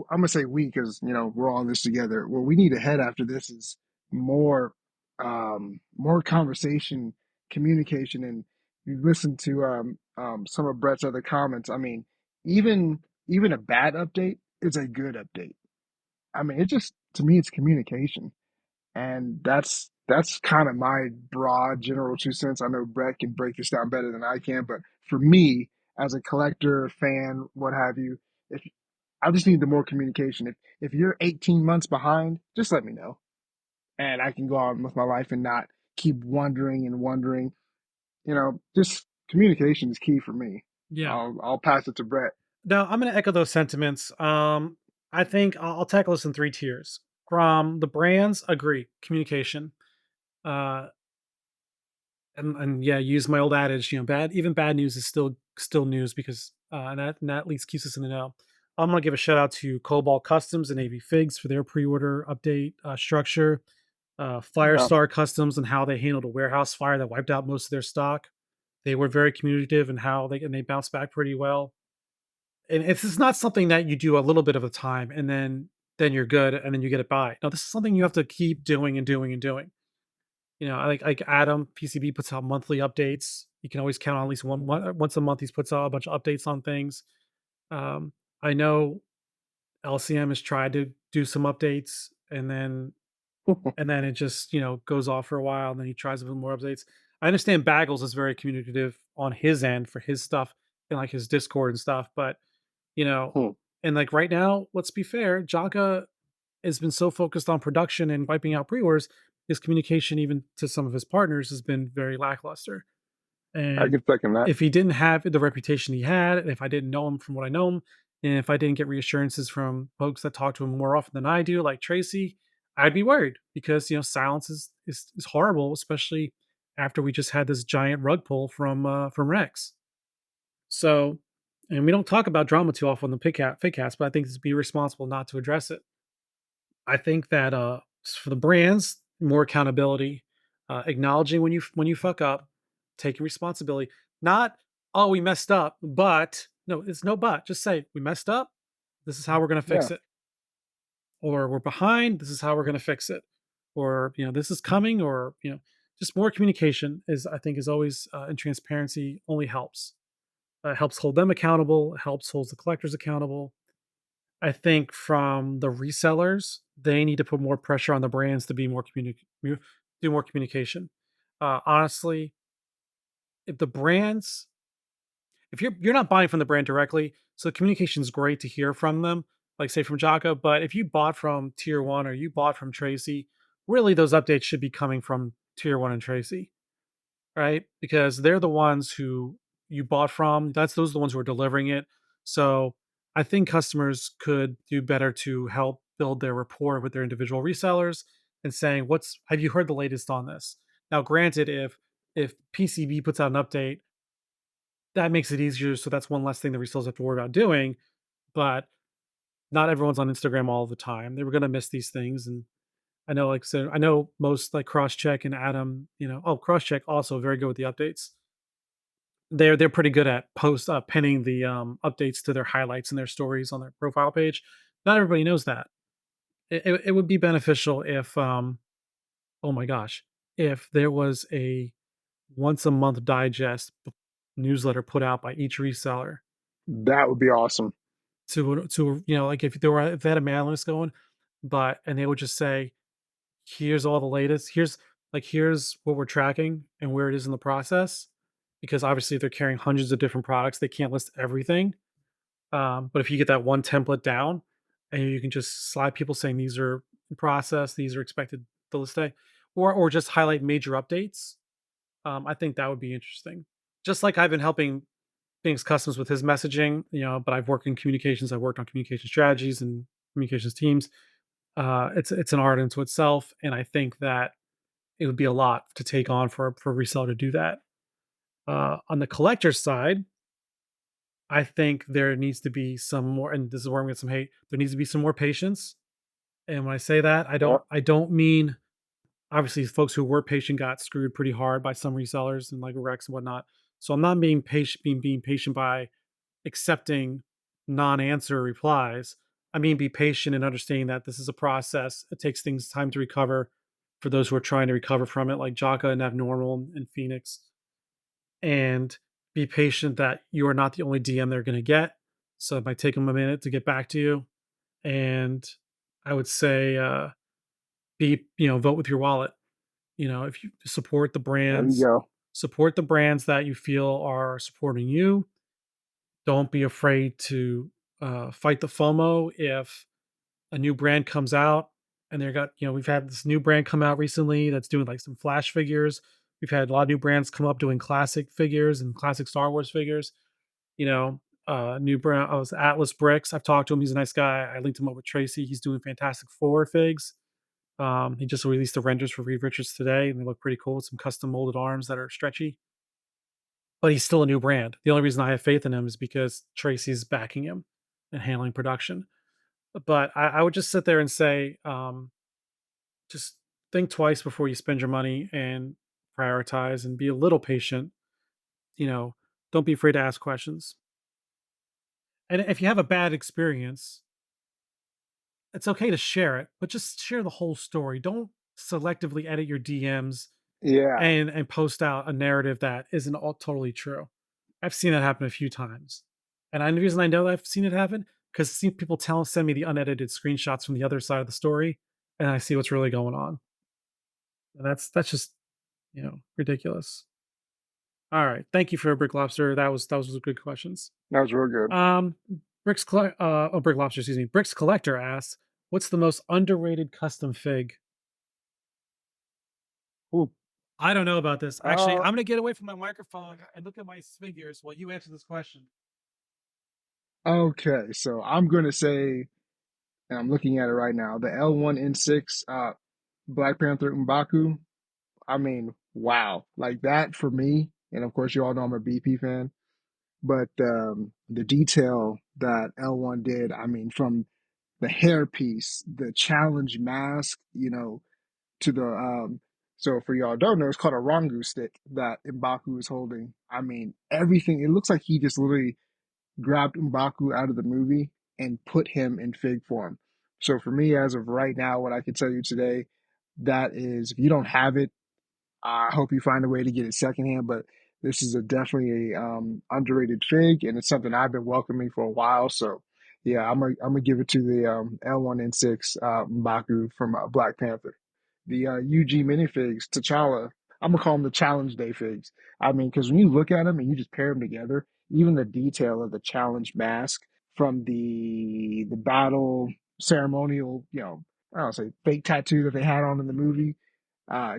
I'm gonna say we because we're all in this together. Where we need to head after this is more, more conversation, communication, and you listen to some of Brett's other comments. I mean, even even a bad update is a good update. I mean, it just to me it's communication. And that's kind of my broad general 2 cents. I know Brett can break this down better than I can, but for me, as a collector, fan, what have you, if I just need the more communication. If you're 18 months behind, just let me know, and I can go on with my life and not keep wondering and wondering. Just communication is key for me.
Yeah.
I'll pass it to Brett.
Now I'm gonna echo those sentiments. I think I'll tackle this in three tiers. From the brands, agree, communication. Uh, and yeah, use my old adage, bad news is still news because and that at least keeps us in the know. I'm gonna give a shout out to Cobalt Customs and AV Figs for their pre-order update structure.
Yeah.
Firestar Customs and how they handled a warehouse fire that wiped out most of their stock. They were very communicative and how they bounced back pretty well. And it's not something that you do a little bit of the time and then you're good and then you get it by. No, this is something you have to keep doing and doing and doing. Like Adam PCB puts out monthly updates. You can always count on at least once a month. He puts out a bunch of updates on things. I know LCM has tried to do some updates, and then it just goes off for a while, and then he tries to put more updates. I understand Baggles is very communicative on his end for his stuff and like his Discord and stuff, but you know,
Hmm.
and like right now, let's be fair, Jaka has been so focused on production and wiping out pre-orders, his communication even to some of his partners has been very lackluster.
I
And
can second that.
if he didn't have the reputation he had, and if I didn't know him from what I know him, and if I didn't get reassurances from folks that talk to him more often than I do, like Tracy, I'd be worried because silence is horrible, especially after we just had this giant rug pull from Rex. So, and we don't talk about drama too often on the Pigcast, but I think it's be responsible not to address it. I think that for the brands, more accountability, acknowledging when you fuck up, taking responsibility. Not oh we messed up, but no, it's no but. Just say we messed up. This is how we're gonna
Yeah.
fix it, or we're behind. This is how we're gonna fix it, or this is coming, or just more communication is I think is always and transparency only helps. Helps hold them accountable. Helps hold the collectors accountable. I think from the resellers, they need to put more pressure on the brands to be more do more communication. Honestly, if the brands, if you're not buying from the brand directly, so communication is great to hear from them, like say from Jaka. But if you bought from Tier One or you bought from Tracy, really those updates should be coming from Tier One and Tracy, right? Because they're the ones who you bought from. Those are the ones who are delivering it. So I think customers could do better to help build their rapport with their individual resellers and saying, "What's have you heard the latest on this?" Now, granted, if PCB puts out an update, that makes it easier. So that's one less thing the resellers have to worry about doing. But not everyone's on Instagram all the time. They were going to miss these things, and I know most like Crosscheck and Adam. Crosscheck also very good with the updates. They're pretty good at pinning the updates to their highlights and their stories on their profile page. Not everybody knows that. It would be beneficial if oh my gosh, if there was a once a month digest newsletter put out by each reseller
That would be awesome.
to like if they had a mailing list going, and they would just say, here's all the latest. Here's what we're tracking and where it is in the process. Because obviously, if they're carrying hundreds of different products, they can't list everything. But if you get that one template down, and you can just slide people saying these are in process, these are expected to list day, or just highlight major updates. I think that would be interesting. Just like I've been helping Phoenix Customs with his messaging, but I've worked in communications. I've worked on communication strategies and communications teams. It's an art into itself, and I think that it would be a lot to take on for a reseller to do that. On the collector side, I think there needs to be some more, and this is where I'm getting some hate. There needs to be some more patience. And when I say that,
Yep.
I don't mean obviously folks who were patient got screwed pretty hard by some resellers and like Rex and whatnot. So I'm not being patient, being patient by accepting non-answer replies. I mean, be patient and understanding that this is a process. It takes things time to recover for those who are trying to recover from it, like Jaka and Abnormal and Phoenix. And be patient that you are not the only DM they're going to get. So it might take them a minute to get back to you. And I would say, vote with your wallet. If you
There you go.
support the brands that you feel are supporting you. Don't be afraid to fight the FOMO if a new brand comes out and we've had this new brand come out recently that's doing like some flash figures. We've had a lot of new brands come up doing classic figures and classic Star Wars figures. New brand. I was Atlas Bricks. I've talked to him. He's a nice guy. I linked him up with Tracy. He's doing Fantastic Four figs. He just released the renders for Reed Richards today, and they look pretty cool with some custom molded arms that are stretchy. But he's still a new brand. The only reason I have faith in him is because Tracy's backing him and handling production. But I would just sit there and say, just think twice before you spend your money and prioritize and be a little patient. Don't be afraid to ask questions. And if you have a bad experience, it's okay to share it, but just share the whole story. Don't selectively edit your DMs
Yeah.
and post out a narrative that isn't all totally true. I've seen that happen a few times. And the reason I know that I've seen it happen because see people send me the unedited screenshots from the other side of the story, and I see what's really going on. And that's just ridiculous. All right, thank you for Brick Lobster. That was good questions.
That was real good.
Brick Lobster, excuse me. Bricks Collector asks, "What's the most underrated custom fig?"
Ooh.
I don't know about this. Actually,
Uh,
I'm gonna get away from my microphone and look at my figures while you answer this question.
okay, so I'm gonna say, and I'm looking at it right now, the L1N6 Black Panther M'Baku. I mean, wow. Like that for me, and of course you all know I'm a BP fan, but the detail that L1 did, I mean, from the hairpiece, the challenge mask, to the so for y'all don't know, it's called a Rangu stick that M'Baku is holding. I mean, everything, it looks like he just literally grabbed M'Baku out of the movie and put him in fig form. So for me, as of right now, what I can tell you today, that is, if you don't have it, I hope you find a way to get it secondhand. But this is definitely a underrated fig, and it's something I've been welcoming for a while. So yeah, I'm gonna give it to the L1N6 M'Baku from Black Panther. The UG minifigs, T'Challa, I'm gonna call them the Challenge Day figs. I mean, because when you look at them and you just pair them together, even the detail of the challenge mask from the battle ceremonial, I don't say fake tattoo that they had on in the movie,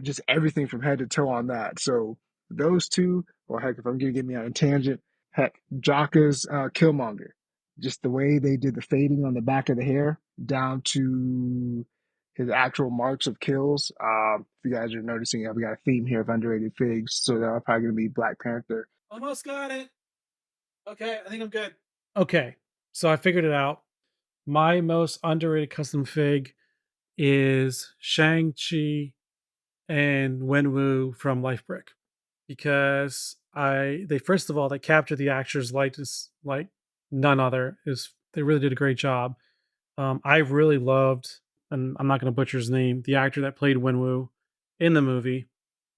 just everything from head to toe on that. So those two, or heck, if I'm gonna get me on a tangent, heck, Jaka's Killmonger, just the way they did the fading on the back of the hair down to his actual marks of kills. If you guys are noticing, we got a theme here of underrated figs, so that's probably gonna be Black Panther.
Almost got it. Okay, I think I'm good. Okay, so I figured it out. My most underrated custom fig is Shang-Chi and Wenwu from Life Brick because they first of all they captured the actor's likeness like none other. They really did a great job. I really loved, and I'm not going to butcher his name, the actor that played Wenwu in the movie.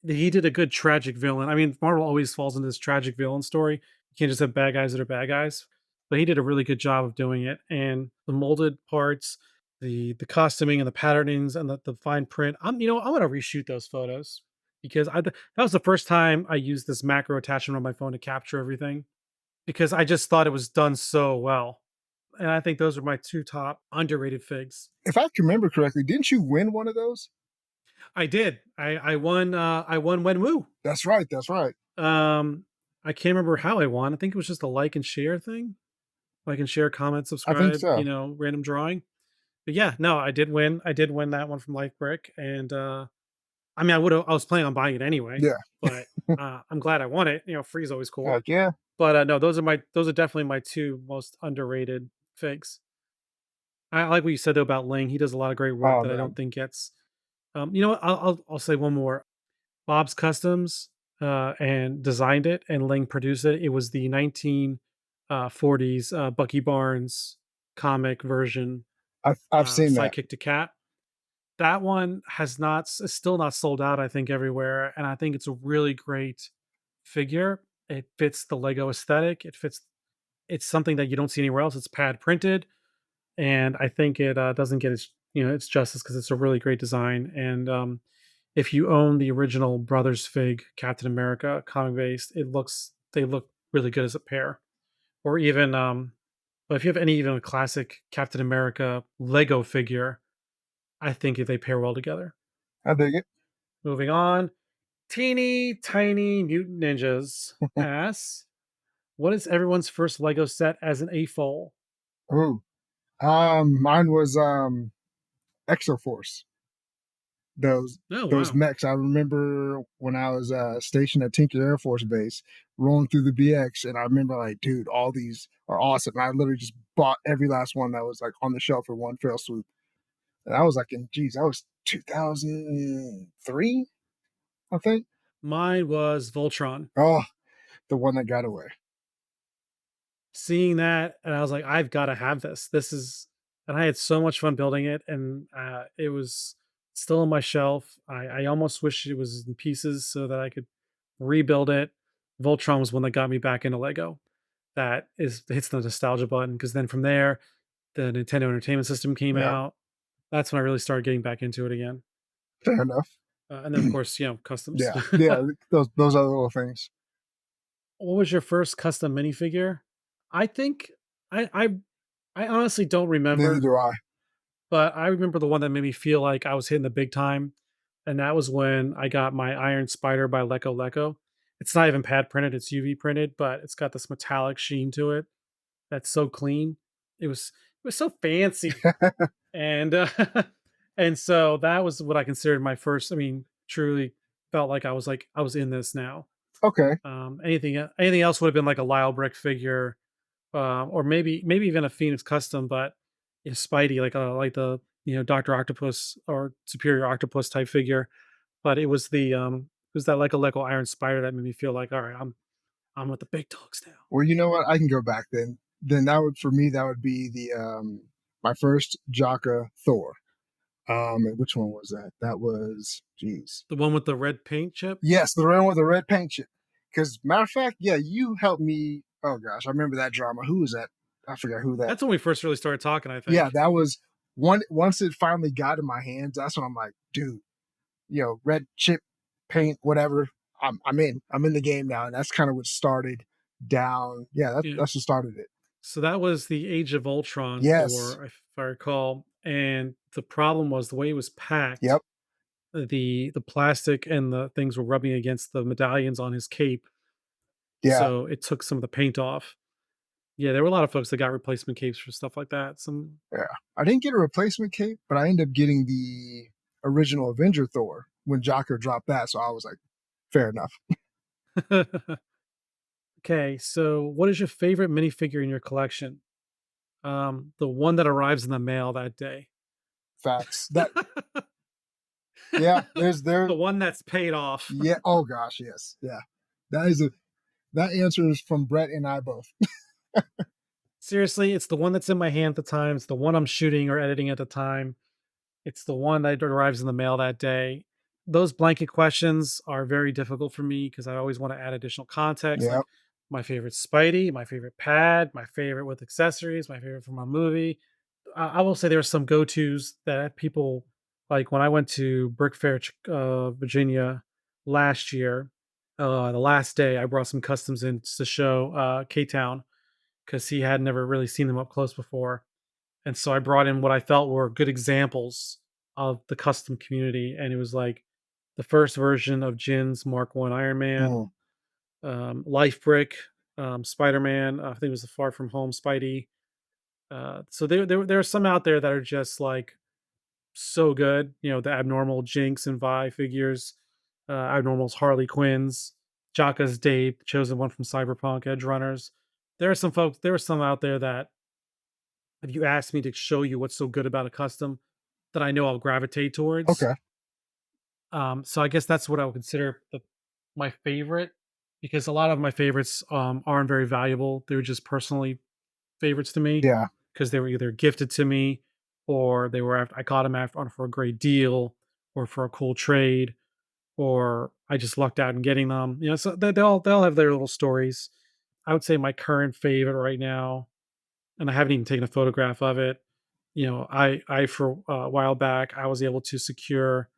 He did a good tragic villain. I mean, Marvel always falls into this tragic villain story. You can't just have bad guys that are bad guys. But he did a really good job of doing it. And the molded parts, the costuming and the patternings and the fine print. I'm going to reshoot those photos because that was the first time I used this macro attachment on my phone to capture everything because I just thought it was done so well. And I think those are my two top underrated figs.
If I can remember correctly, didn't you win one of those?
I did. I won Wenwu.
That's right. That's right.
I can't remember how I won. I think it was just a like and share thing. Like and share, comment,
I think
subscribe,
so.
random drawing. But yeah, no, I did win. I did win that one from Life Brick, and I mean, I was planning on buying it anyway,
Yeah.
but I'm glad I won it. Free is always cool.
Heck yeah.
But no, those are definitely my two most underrated figs. I like what you said though about Ling. He does a lot of great work
Oh
that I don't
man.
think gets. You know what? I'll say one more. Bob's Customs and designed it, and Ling produced it. It was the 1940s Bucky Barnes comic version,
I've seen that.
Sidekick to Cat. That one is still not sold out, I think, everywhere, and I think it's a really great figure. It fits the Lego aesthetic. It's something that you don't see anywhere else. It's pad printed, and I think it doesn't get its justice because it's a really great design. And if you own the original Brothers Fig Captain America comic based, they look really good as a pair. Or even but if you have any even a classic Captain America Lego figure, I think they pair well together.
I dig it.
Moving on, Teeny Tiny Mutant Ninjas asks, "What is everyone's first Lego set as an AFOL?"
Ooh. Mine was Exoforce. Those
Oh
those
wow,
mechs. I remember when I was stationed at Tinker Air Force Base, rolling through the BX, and I remember like, dude, all these are awesome. And I literally just bought every last one that was like on the shelf in one fell swoop. And I was like, that was 2003, I think.
mine was Voltron.
Oh, the one that got away.
Seeing that, and I was like, I've got to have this. And I had so much fun building it, and it was still on my shelf. I almost wish it was in pieces so that I could rebuild it. Voltron was one that got me back into Lego. That is hits the nostalgia button because then from there, the Nintendo Entertainment System came
Yeah,
out. That's when I really started getting back into it again.
fair enough.
And then of course, customs.
Yeah, yeah. Those other little things.
What was your first custom minifigure? I think I I I honestly don't
Neither
remember,
do I.
but I remember the one that made me feel like I was hitting the big time, and that was when I got my Iron Spider by Leco Leco. It's not even pad printed; it's UV printed, but it's got this metallic sheen to it that's so clean. It was so fancy, and and so that was what I considered my first. I mean, truly felt like I was in this now.
Okay.
Anything else would have been like a Lyle Brick figure, or maybe even a Phoenix custom, but Spidey, like the Doctor Octopus or Superior Octopus type figure. But it was that like a Lego Iron Spider that made me feel like, all right, I'm with the big dogs now.
Well, you know what? I can go back then. Then that would for me that would be the my first Jaka Thor. And which one was that? That was geez.
The one with the red paint chip.
Yes, the one with the red paint chip. Because matter of fact, yeah, you helped me. Oh gosh, I remember that drama. Who was that? I forgot who that.
That's when we first really started talking, I
Yeah,
think.
that was one. Once it finally got in my hands, that's when I'm like, dude, red chip paint, whatever. I'm in. I'm in the game now, and that's kind of what started down. Yeah,
Yeah.
that's what started it.
So that was the Age of Ultron
Yes.
Thor, if I recall. And the problem was the way it was packed,
Yep.
the plastic and the things were rubbing against the medallions on his cape.
Yeah.
So it took some of the paint off. Yeah, there were a lot of folks that got replacement capes for stuff like that. Some
Yeah. I didn't get a replacement cape, but I ended up getting the original Avenger Thor when Jocker dropped that. So I was like, fair enough.
Okay, so what is your favorite minifigure in your collection? The one that arrives in the mail that day.
Facts. That yeah,
The one that's paid off.
yeah. Oh gosh, yes. Yeah. That answer is from Brett and I both.
Seriously, it's the one that's in my hand at the time. It's the one I'm shooting or editing at the time. It's the one that arrives in the mail that day. Those blanket questions are very difficult for me because I always want to add additional context,
Yep.
like my favorite Spidey, my favorite pad, my favorite with accessories, my favorite from a movie. I will say there are some go-tos that people like when I went to Brick Fair, Virginia last year. The last day, I brought some customs in to show K Town because he had never really seen them up close before. And so I brought in what I felt were good examples of the custom community. And it was like the first version of Jin's Mark One Iron Man,
Mm.
Life Brick, Spider-Man. I think it was the Far From Home Spidey. So there are some out there that are just like so good. You know, the Abnormal Jinx and Vi figures, Abnormal's Harley Quinns, Jaka's Dave, the chosen one from Cyberpunk, Edge Runners. There are some out there that if you ask me to show you what's so good about a custom, that I know I'll gravitate towards.
Okay.
So I guess that's what I would consider my favorite, because a lot of my favorites aren't very valuable. They're just personally favorites to me
Yeah.
because they were either gifted to me, or they were I got them after for a great deal, or for a cool trade, or I just lucked out in getting them. You know, so they all have their little stories. I would say my current favorite right now, and I haven't even taken a photograph of it. You know, I for a while back I was able to secure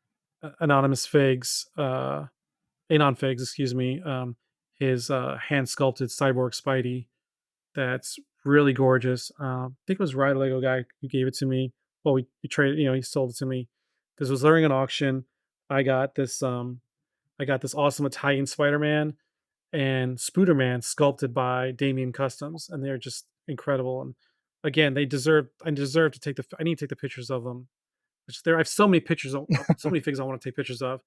anonymous figs, anon figs, excuse me, his hand sculpted cyborg Spidey. That's really gorgeous. I think it was Ride Lego guy who gave it to me. Well, we traded, you know, he sold it to me because it was during an auction. I got this, I got this awesome Italian Spider-Man and Spooderman sculpted by Damien Customs, and they're just incredible. And again, they deserve. I deserve to take the. I need to take the pictures of them. Which there, I have so many pictures, so many things I want to take pictures of.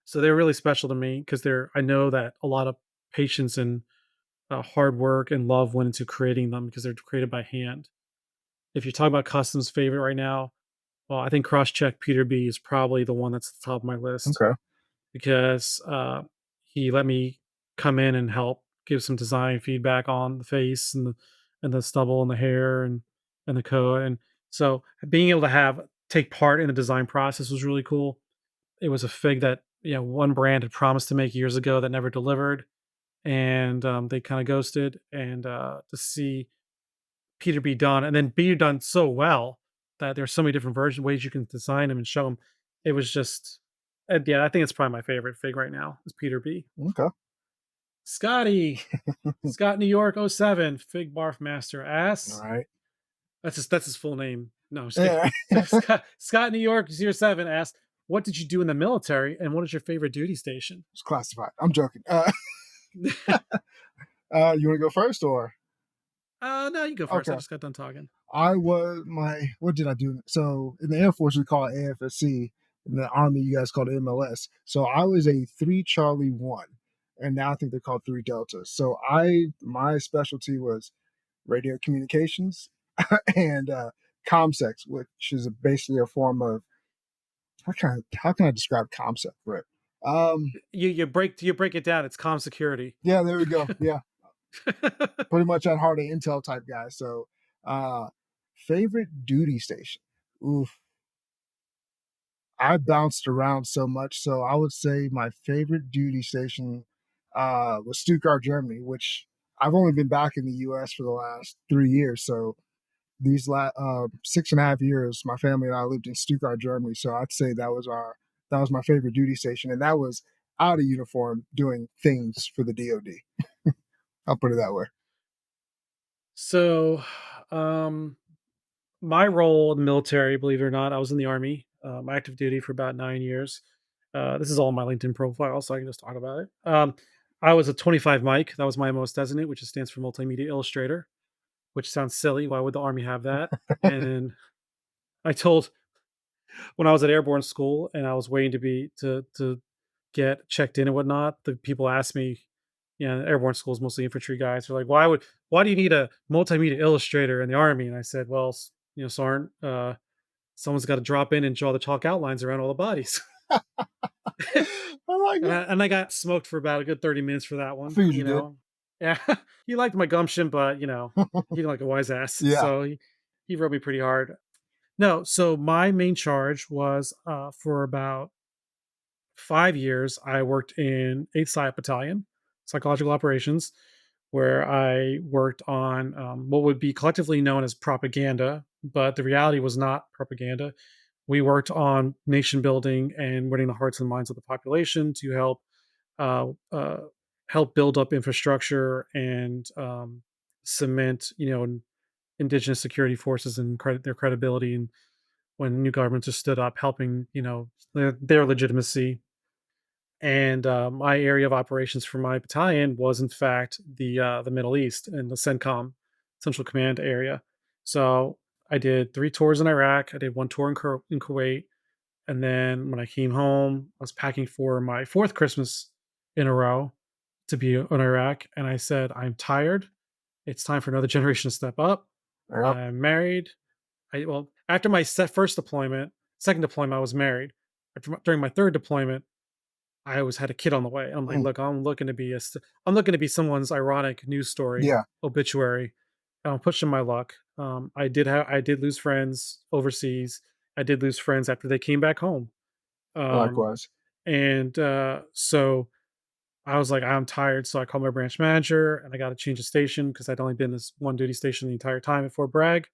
So they're really special to me because they're. I know that a lot of patience and hard work and love went into creating them because they're created by hand. If you're talking about customs favorite right now, well, I think Crosscheck Peter B is probably the one that's at the top of my list
Okay.
because he let me come in and help give some design feedback on the face and the stubble and the hair and the coat. And so being able to have take part in the design process was really cool. It was a fig that, you know, one brand had promised to make years ago that never delivered, and they kind of ghosted. And to see Peter be done and then be done so well that there's so many different ways you can design them and show them. It was just, yeah, I think it's probably my favorite fig right now is Peter B.
Okay.
Scotty, Scott New York '07 Fig Barf Master
All
ass.
right.
That's his full name. No, I'm just kidding.
Yeah.
So Scott New York 07 asked, "What did you do in the military, and what is your favorite duty station?"
It's classified. I'm joking. You want to go first or?
No, you go first. I
Okay.
just got done talking.
What did I do? So in the Air Force, we call it AFSC. In the Army, you guys call it MLS. So I was a 3 Charlie 1, and now I think they're called 3 Delta. So my specialty was radio communications and comsex, which is basically a form of how can I describe comsec, Rick?
You break it down. It's comm security.
Yeah, there we go. Yeah, pretty much at heart an Intel type guy. So, uh, favorite duty station. Oof, I bounced around so much, so I would say my favorite duty station was Stuttgart, Germany, which I've only been back in the U.S. for the last 3 years. So these 6.5 years, my family and I lived in Stuttgart, Germany. So I'd say that was my favorite duty station, and that was out of uniform doing things for the DoD. I'll put it that way.
So, um, my role in the military, believe it or not, I was in the army, active duty for about 9 years. This is all on my LinkedIn profile, so I can just talk about it. I was a 25 mic. That was my most designate, which stands for multimedia illustrator, which sounds silly. Why would the army have that? And I told when I was at airborne school and I was waiting to get checked in and whatnot, the people asked me, you know, airborne school is mostly infantry guys. They're like, why do you need a multimedia illustrator in the army? And I said, well, you know, Sergeant, someone's got to drop in and draw the chalk outlines around all the bodies.
I like it.
And I got smoked for about a good 30 minutes for that
I
one,
figured you
you
did.
know. Yeah. He liked my gumption, but you know, he didn't like a wise ass.
Yeah.
So he rode me pretty hard. No, so my main charge was for about 5 years, I worked in 8th Psyop Battalion, psychological operations, where I worked on what would be collectively known as propaganda, but the reality was not propaganda. We worked on nation building and winning the hearts and minds of the population to uh, uh, help build up infrastructure and cement, you know, indigenous security forces and their credibility. And when new governments are stood up, helping, you know, their legitimacy. And my area of operations for my battalion was, in fact, the Middle East and the CENTCOM, Central Command area. So I did 3 tours in Iraq. I did 1 tour in Kuwait, and then when I came home, I was packing for my 4th Christmas in a row to be in Iraq, and I said, "I'm tired. It's time for another generation to step up.
Yep.
I'm married." After my first deployment, second deployment, I was married. During my third deployment, I always had a kid on the way. I'm like,
Mm.
look, I'm looking to be someone's ironic news story,
Yeah.
obituary. I'm pushing my luck. I did lose friends overseas. I did lose friends after they came back home. Um,
Likewise.
and so I was like, I'm tired. So I called my branch manager and I got to change the station because I'd only been this one duty station the entire time at Fort Bragg.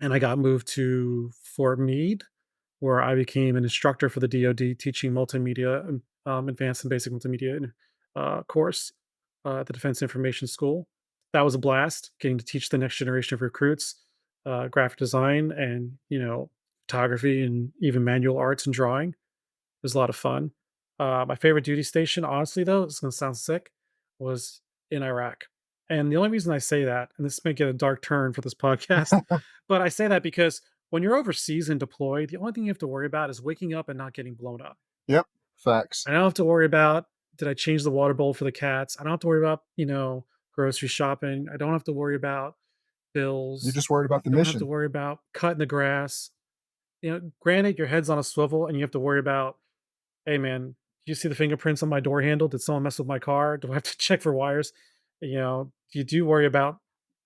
And I got moved to Fort Meade, where I became an instructor for the DoD, teaching multimedia, and advanced and basic multimedia course at the Defense Information School. That was a blast, getting to teach the next generation of recruits graphic design and photography and even manual arts and drawing. It was a lot of fun. My favorite duty station, honestly, though, it's going to sound sick, was in Iraq. And the only reason I say that, and this may get a dark turn for this podcast, but I say that because when you're overseas and deployed, the only thing you have to worry about is waking up and not getting blown up.
Yep. Facts.
I don't have to worry about, did I change the water bowl for the cats? I don't have to worry about, grocery shopping. I don't have to worry about
You're
bills.
just worried about the
Don't have to
mission.
worry about cutting the grass. Granted, your head's on a swivel and you have to worry about, hey man, you see the fingerprints on my door handle? Did someone mess with my car? Do I have to check for wires? You do worry about,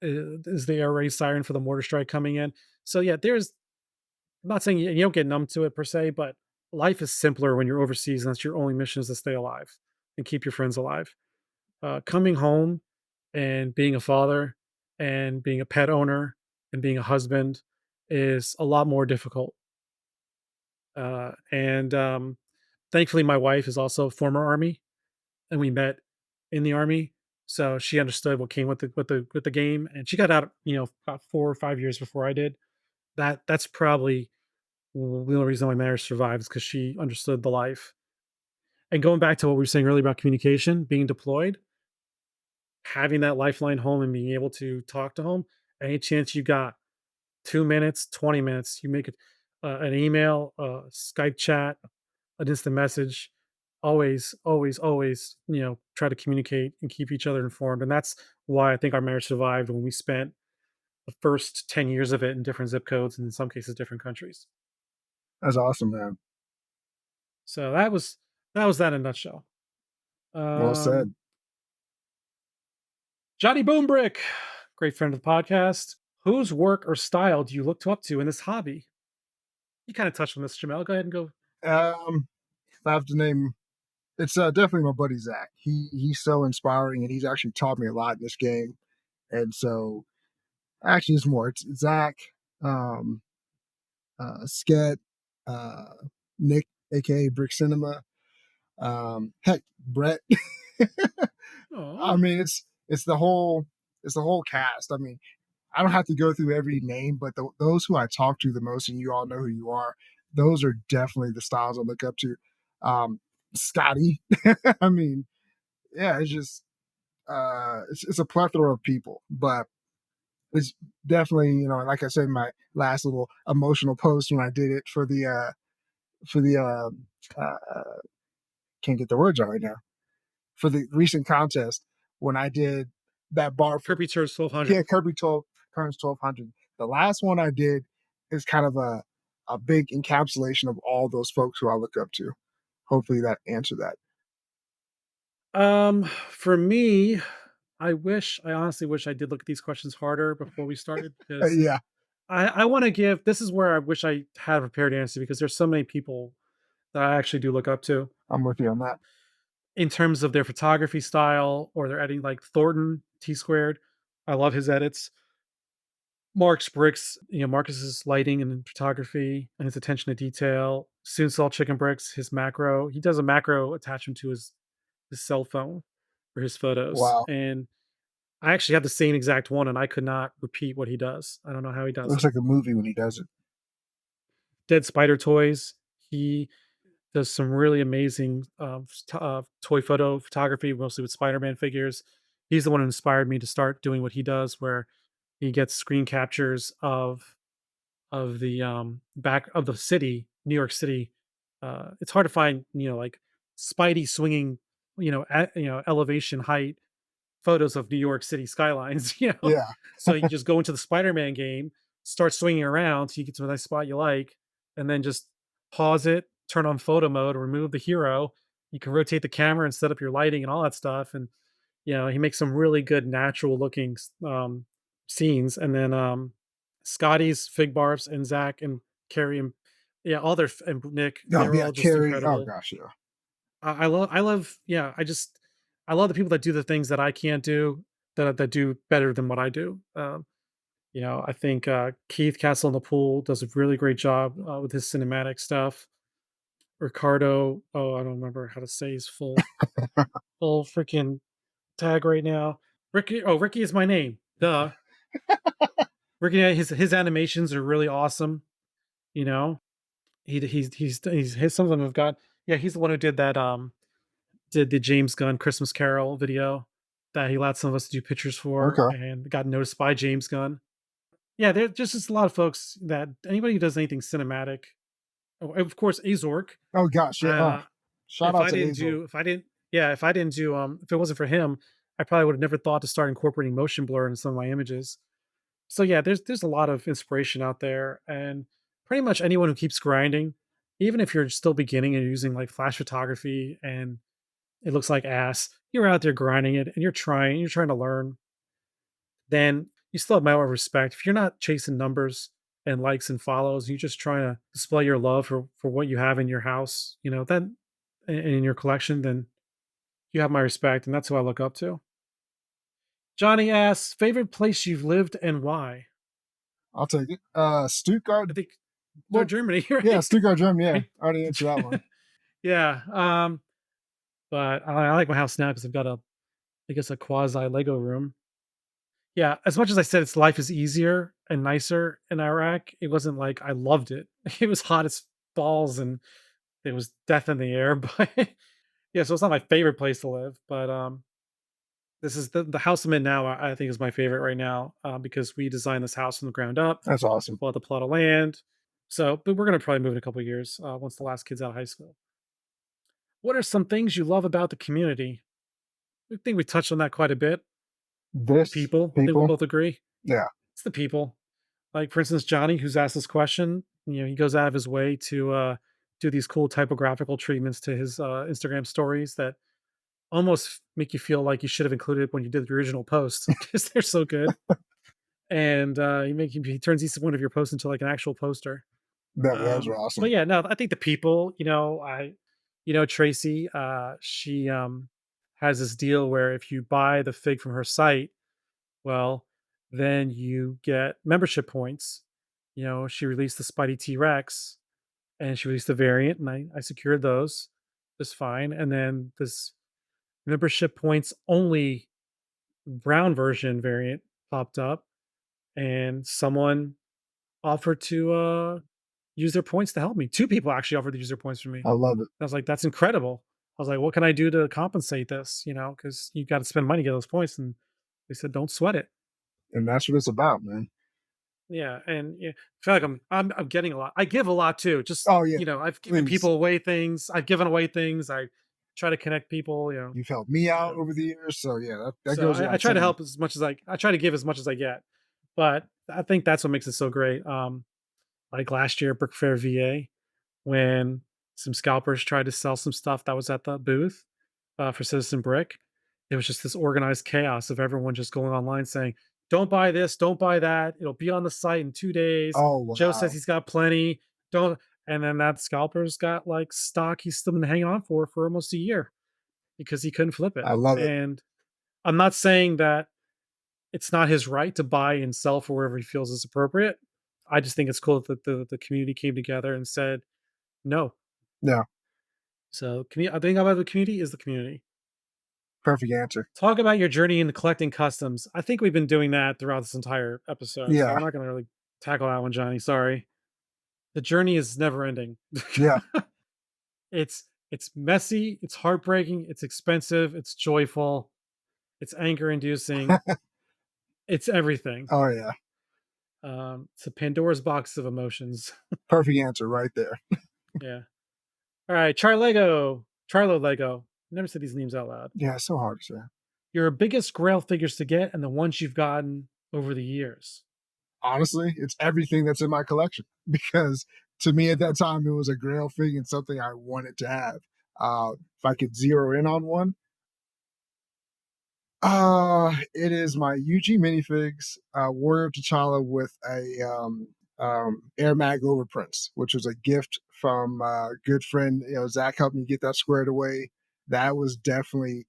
is the air raid siren for the mortar strike coming in? So yeah, I'm not saying you don't get numb to it per se, but life is simpler when you're overseas and that's your only mission is to stay alive and keep your friends alive. Coming home and being a father and being a pet owner and being a husband is a lot more difficult. And Thankfully, my wife is also former Army, and we met in the Army, so she understood what came with the game, and she got out, about 4 or 5 years before I did. That's probably the only reason my marriage survived is because she understood the life. And going back to what we were saying earlier about communication, being deployed, having that lifeline home and being able to talk to home, any chance you got, 2 minutes, 20 minutes, you make it an email, Skype chat, an instant message. Always, always, always, try to communicate and keep each other informed. And that's why I think our marriage survived when we spent the first 10 years of it in different zip codes and in some cases different countries.
That's awesome, man.
So that was that in a nutshell.
Well
Um,
said.
Johnny Boombrick, great friend of the podcast. Whose work or style do you look up to in this hobby? You kind of touched on this, Jamel. Go ahead and go.
If I have to name, it's definitely my buddy Zach. He's so inspiring, and he's actually taught me a lot in this game. And so, actually, it's more. It's Zach, um, Sket, uh, Nick, aka Brick Cinema. Heck, Brett. I
Oh,
mean, it's the whole cast. I mean, I don't have to go through every name, but those who I talk to the most, and you all know who you are, those are definitely the styles I look up to. Scotty. I mean, yeah, it's just it's a plethora of people, but it's definitely, like I said in my last little emotional post when I did it for the can't get the words out right now, for the recent contest when I did that bar for,
Kirby Church 1200.
yeah, Kirby 12 turns 1200. The last one I did is kind of a big encapsulation of all those folks who I look up to. Hopefully that answered that.
For me, I honestly wish I did look at these questions harder before we started because
Yeah,
I want to give, this is where I wish I had a prepared answer because there's so many people that I actually do look up to
I'm with you on that.
in terms of their photography style or their editing, like Thornton T squared. I love his edits. Mark's bricks, Marcus's lighting and photography and his attention to detail. Soon Salt Chicken Bricks, his macro. He does a macro attachment to his cell phone for his photos.
Wow.
And I actually have the same exact one and I could not repeat what he does. I don't know how he
It
does
looks
it.
like a movie when he does it.
Dead Spider Toys. He does some really amazing toy photo photography, mostly with Spider-Man figures. He's the one who inspired me to start doing what he does, where he gets screen captures of the back of the city, New York City. It's hard to find, like Spidey swinging, elevation height photos of New York City skylines,
Yeah.
So you just go into the Spider-Man game, start swinging around till you get to a nice spot you like, and then just pause it, turn on photo mode, remove the hero. You can rotate the camera and set up your lighting and all that stuff. And he makes some really good natural looking scenes. And then Scotty's, Fig Barbs, and Zach and Carrie and yeah, all their and Nick,
Oh
they're
yeah,
all just
Carrie. Oh
incredible.
gosh, yeah.
I love yeah, I love the people that do the things that I can't do, that do better than what I do. I think Keith Castle in the Pool does a really great job with his cinematic stuff. Ricardo, oh, I don't remember how to say his full freaking tag right now. Ricky, oh, Ricky is my name. Duh. Ricky, his animations are really awesome. You know, he's some of them have got. Yeah, he's the one who did that. Did the James Gunn Christmas Carol video that he allowed some of us to do pictures for,
Okay.
and got noticed by James Gunn. Yeah, there's just a lot of folks that anybody who does anything cinematic. Oh, of course, Azork.
Oh gosh, yeah.
Uh,
Shout out to Azor.
if I didn't do, if it wasn't for him, I probably would have never thought to start incorporating motion blur in some of my images. So yeah, there's a lot of inspiration out there, and pretty much anyone who keeps grinding, even if you're still beginning and using like flash photography and it looks like ass, you're out there grinding it and you're trying to learn, then you still have my respect. If you're not chasing numbers and likes and follows, you're just trying to display your love for what you have in your house, then and in your collection, then you have my respect, and that's who I look up to. Johnny asks, favorite place you've lived and why?
I'll take it. Stuttgart.
I think
Well,
Germany,
yeah,
right?
Stuttgart, Germany. Yeah,
Right?
I already answered that one.
Yeah. But I like my house now because I've got I guess a quasi Lego room. Yeah, as much as I said life is easier and nicer in Iraq, it wasn't like I loved it. It was hot as balls and it was death in the air. But yeah, so it's not my favorite place to live. But this is the house I'm in now. I think is my favorite right now because we designed this house from the ground up.
That's awesome.
Bought the plot of land. So, but we're gonna probably move in a couple of years once the last kid's out of high school. What are some things you love about the community? I think we touched on that quite a bit. The
This
people. I think we
people.
both agree.
Yeah,
It's the people. Like for instance, Johnny, who's asked this question, he goes out of his way to do these cool typographical treatments to his Instagram stories that almost make you feel like you should have included when you did the original post because they're so good. And he turns each one of your posts into like an actual poster.
those are
But
awesome.
yeah, no, I think the people, Tracy, she has this deal where if you buy the fig from her site, well, then you get membership points. She released the Spidey T Rex and she released the variant, and I secured those just fine. And then this membership points only brown version variant popped up, and someone offered to use their points to help me. Two people actually offered to use their points for me.
I love it,
I was like, that's incredible. I was like, what can I do to compensate this? Because you got to spend money to get those points. And they said, don't sweat it.
and that's what it's about, man.
Yeah, and yeah, I feel like I'm getting a lot. I give a lot too. Just
Oh yeah,
I've given
please.
people away things. I've given away things. I try to connect people.
You've helped me out
Um,
over the years, so yeah, that
so
goes
I
without
try to
saying.
help as much as I try to give as much as I get. But I think that's what makes it so great. Like last year, at Brick Fair VA, when some scalpers tried to sell some stuff that was at the booth for Citizen Brick. It was just this organized chaos of everyone just going online saying, "Don't buy this, don't buy that. It'll be on the site in 2 days.
Oh
Joe says
wow,
he's got plenty. Don't." And then that scalper's got like stock he's still been hanging on for almost a year because he couldn't flip it.
I love it,
And I'm not saying that it's not his right to buy and sell for wherever he feels is appropriate. I just think it's cool that the community came together and said no.
yeah,
So, I think about the community is the community.
perfect answer.
Talk about your journey into collecting customs. I think we've been doing that throughout this entire episode, so
Yeah,
I'm not going to really tackle that one, Johnny. Sorry. The journey is never ending.
yeah,
It's messy, it's heartbreaking, it's expensive, it's joyful, it's anger inducing, it's everything.
Oh yeah,
It's a Pandora's box of emotions.
perfect answer right there.
Yeah. All right, Charlo Lego. Never said these names out loud.
Yeah, it's so hard to say.
Your biggest Grail figures to get and the ones you've gotten over the years.
Honestly, it's everything that's in my collection because to me at that time it was a grail fig and something I wanted to have. If I could zero in on one, it is my UG minifigs, Warrior T'Challa with a Air Mag overprints, which was a gift from good friend, Zach helped me get that squared away. That was definitely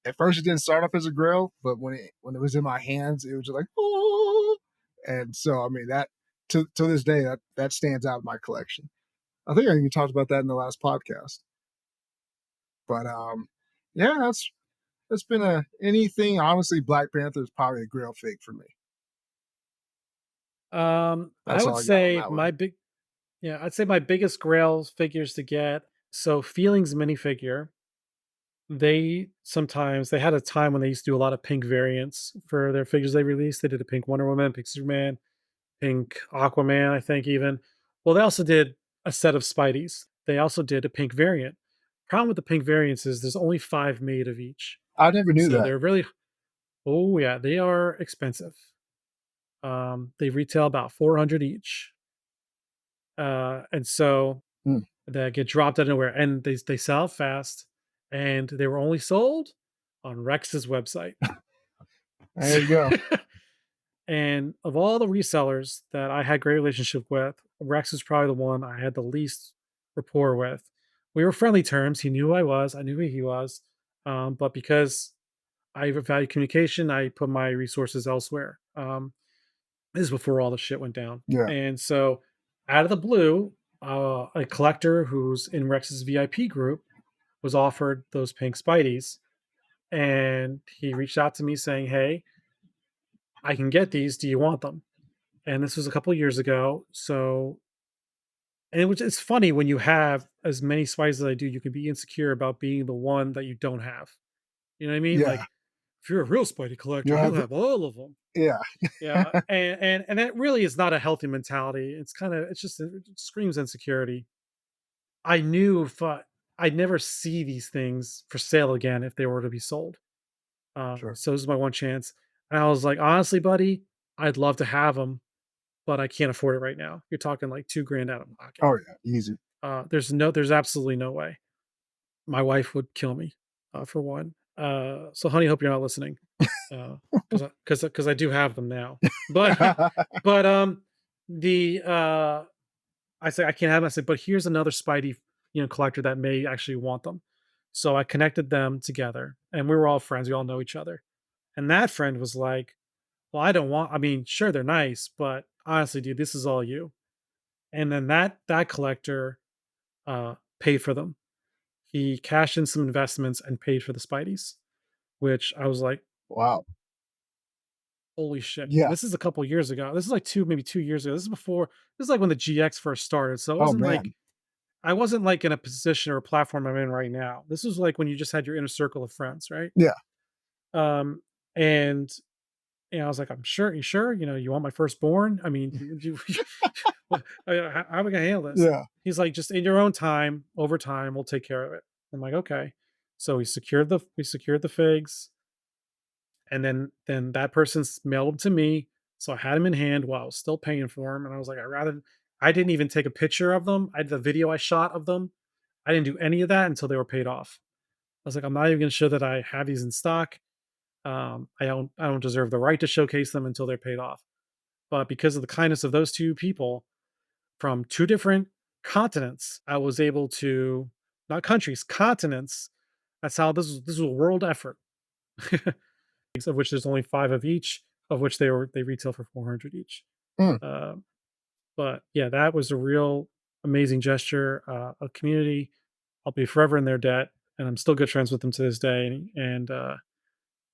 at first it didn't start off as a grail, but when it was in my hands, it was just like oh, and so I mean that to this day that stands out in my collection. I think I even talked about that in the last podcast, but yeah, that's been a anything. Honestly, Black Panther is probably a grail fig for me.
I
That's
would
all I got on
say
that
my
one.
big yeah, I'd say my biggest Grail figures to get. So Feelings minifigure. They had a time when they used to do a lot of pink variants for their figures they released. They did a pink Wonder Woman, pink Superman, pink Aquaman, I think even. Well, they also did a set of Spideys. They also did a pink variant. Problem with the pink variants is there's only 5 made of each.
I never knew
So
that.
they're really oh yeah, they are expensive. They retail about 400 each. And so
Hmm,
that get dropped out of nowhere and they sell fast and they were only sold on Rex's website.
there you go.
And of all the resellers that I had great relationship with, Rex was probably the one I had the least rapport with. We were friendly terms. He knew who I was. I knew who he was. But because I value communication, I put my resources elsewhere. This is before all the shit went down.
Yeah.
And so, out of the blue, a collector who's in Rex's VIP group was offered those pink Spideys. And he reached out to me saying, "Hey, I can get these. Do you want them?" And this was a couple years ago. So, and it's funny when you have as many Spideys as I do, you can be insecure about being the one that you don't have. You know what I mean?
Yeah.
Like, if you're a real Spidey collector,
You
you'll
have
have all of them.
yeah.
Yeah, and that really is not a healthy mentality. It's kind of it's just it screams insecurity. I knew if I'd never see these things for sale again if they were to be sold.
Sure.
So this is my one chance. And I was like, honestly, buddy, I'd love to have them, but I can't afford it right now. You're talking like 2 grand out of pocket.
Oh yeah. Easy.
There's absolutely no way. My wife would kill me for one. So honey, hope you're not listening. Because I do have them now. But but the I say I can't have them. I said, but here's another Spidey, collector that may actually want them. So I connected them together and we were all friends. We all know each other. And that friend was like, well, I don't want, I mean, sure, they're nice, but honestly, dude, this is all you. And then that collector paid for them. He cashed in some investments and paid for the Spideys, which I was like,
Wow.
holy shit.
Yeah.
This is a couple years ago. This is like maybe 2 years ago. This is like when the GX first started. So
Oh man.
I wasn't like in a position or a platform I'm in right now. This was like when you just had your inner circle of friends, right?
Yeah.
Um, and I was like, I'm sure, you sure? You want my firstborn? I mean, how are we gonna handle this?
Yeah.
He's like, just in your own time, over time, we'll take care of it. I'm like, okay. So we secured the figs. And then that person mailed them to me, so I had them in hand while I was still paying for them, and I was like, I didn't even take a picture of them. I did the video I shot of them. I didn't do any of that until they were paid off. I was like, I'm not even gonna show that I have these in stock. I don't deserve the right to showcase them until they're paid off. But because of the kindness of those 2 people from 2 different continents, I was able to not countries, continents. That's how this was a world effort. Of which there's only 5 of each, of which they retail for 400 each.
Mm.
Um, but yeah, that was a real amazing gesture, of community. I'll be forever in their debt, and I'm still good friends with them to this day. And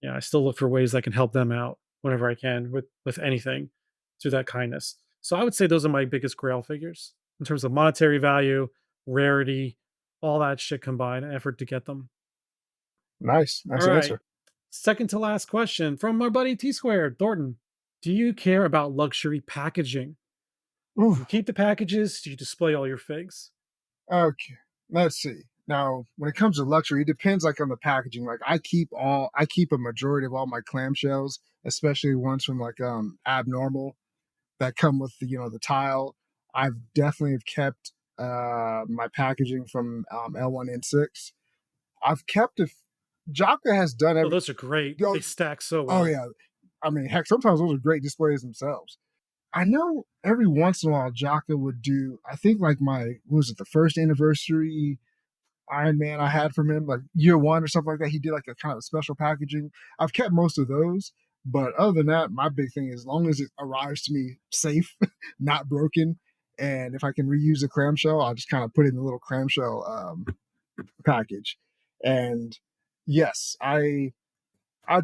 yeah, I still look for ways I can help them out whenever I can with anything through that kindness. So I would say those are my biggest Grail figures in terms of monetary value, rarity, all that shit combined, effort to get them.
Nice,
All
nice
right.
answer.
Second to last question from our buddy T Squared, Thornton. Do you care about luxury packaging?
Ooh,
Do you keep the packages? Do you display all your figs?
okay, let's see. Now, when it comes to luxury, it depends like on the packaging. Like I keep a majority of all my clamshells, especially ones from like abnormal that come with the the tile. I've definitely have kept my packaging from L1N6. I've kept a Jocko has done
Oh,
every
those are great.
oh,
They stack so
oh
well.
yeah. I mean, heck, sometimes those are great displays themselves. I know every once in a while Jocko would do, I think like what was it, the first anniversary Iron Man I had from him, like year one or something like that. He did like a kind of special packaging. I've kept most of those. But other than that, my big thing is as long as it arrives to me safe, not broken, and if I can reuse a clamshell, I'll just kind of put it in the little clamshell package. And yes, I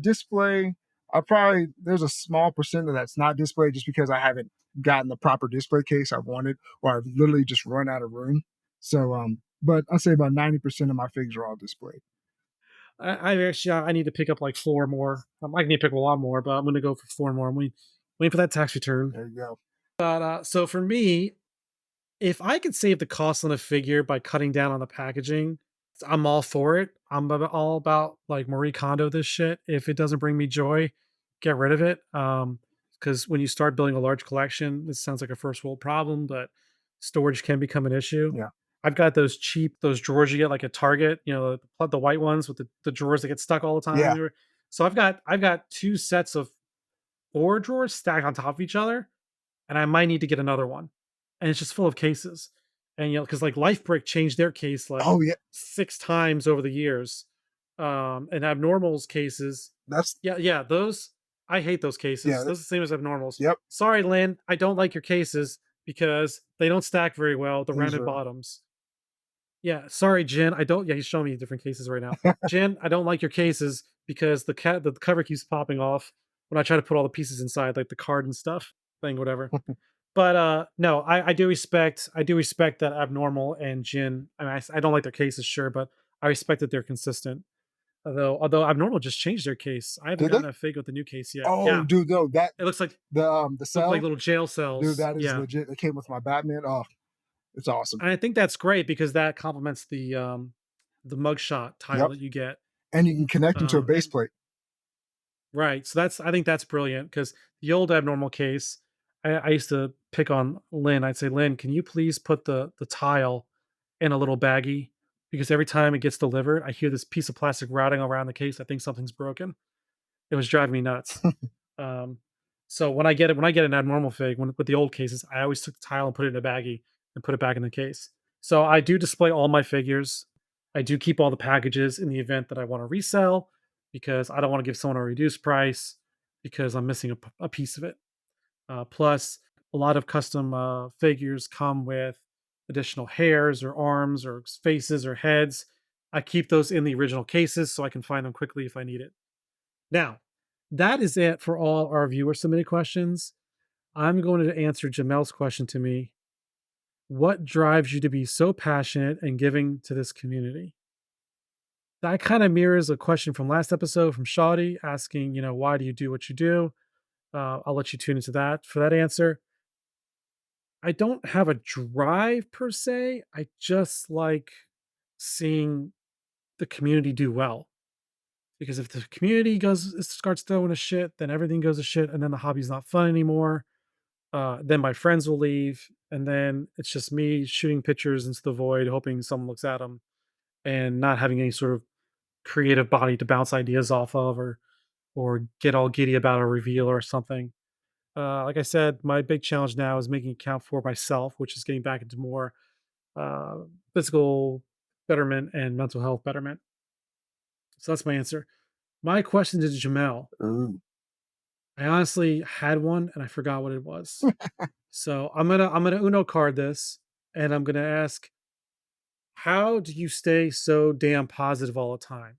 display. I probably there's a small percent of that's not displayed just because I haven't gotten the proper display case I wanted, or I've literally just run out of room. So, but I'd say about 90% of my figs are all displayed.
I actually I need to pick up like four more. I need to pick up a lot more, but I'm going to go for four more. I'm waiting for that tax return.
There you go.
But so for me, if I could save the cost on a figure by cutting down on the packaging, I'm all for it. All about like Marie Kondo this shit. If it doesn't bring me joy, get rid of it. Because when you start building a large collection, this sounds like a first world problem, but storage can become an issue.
Yeah.
I've got those cheap those drawers you get like at Target, the white ones with the drawers that get stuck all the time.
Yeah.
So I've got two sets of four drawers stacked on top of each other, and I might need to get another one. And it's just full of cases. And because like LifeBrick changed their case like
Oh yeah.
six times over the years. And Abnormals cases,
That's
yeah, those I hate those cases.
yeah.
Those are the same as Abnormals.
Yep.
Sorry, Lynn, I don't like your cases because they don't stack very well. The
These
rounded
are
bottoms. Yeah, sorry, Jen. I don't. Yeah, he's showing me different cases right now. Jen, I don't like your cases because the cover keeps popping off when I try to put all the pieces inside, like the card and stuff thing, whatever. But no, I do respect that Abnormal and Jin. I mean, I don't like their cases, sure, but I respect that they're consistent. Although Abnormal just changed their case. I haven't
did they?
gotten a fig with the new case yet.
Oh,
Yeah,
dude, no, that
it looks like
the
look like
cell,
little jail
dude,
cells.
that is
Yeah,
legit. It came with my Batman. Oh, it's awesome.
and I think that's great because that complements the mugshot tile
Yep.
that you get.
And you can connect them to a base
And
plate.
right, so I think that's brilliant because the old Abnormal case, I used to pick on Lynn. I'd say, Lynn, can you please put the tile in a little baggie? Because every time it gets delivered, I hear this piece of plastic rattling around the case. I think something's broken. It was driving me nuts. Um, so when I get an abnormal fig with the old cases, I always took the tile and put it in a baggie and put it back in the case. So I do display all my figures. I do keep all the packages in the event that I want to resell because I don't want to give someone a reduced price because I'm missing a piece of it. Plus, a lot of custom figures come with additional hairs or arms or faces or heads. I keep those in the original cases so I can find them quickly if I need it. Now, that is it for all our viewer submitted questions. I'm going to answer Jamell's question to me. What drives you to be so passionate and giving to this community? That kind of mirrors a question from last episode from Shawty asking, why do you do what you do? I'll let you tune into that for that answer. I don't have a drive per se. I just like seeing the community do well. Because if the community starts throwing a shit, then everything goes to shit, and then the hobby's not fun anymore. Then my friends will leave, and then it's just me shooting pictures into the void, hoping someone looks at them, and not having any sort of creative body to bounce ideas off of, or get all giddy about a reveal or something. Like I said, my big challenge now is making it count for myself, which is getting back into more uh, physical betterment and mental health betterment. So that's my answer. My question to Jamel.
Ooh.
I honestly had one and I forgot what it was. So I'm gonna Uno card this, and I'm gonna ask, how do you stay so damn positive all the time?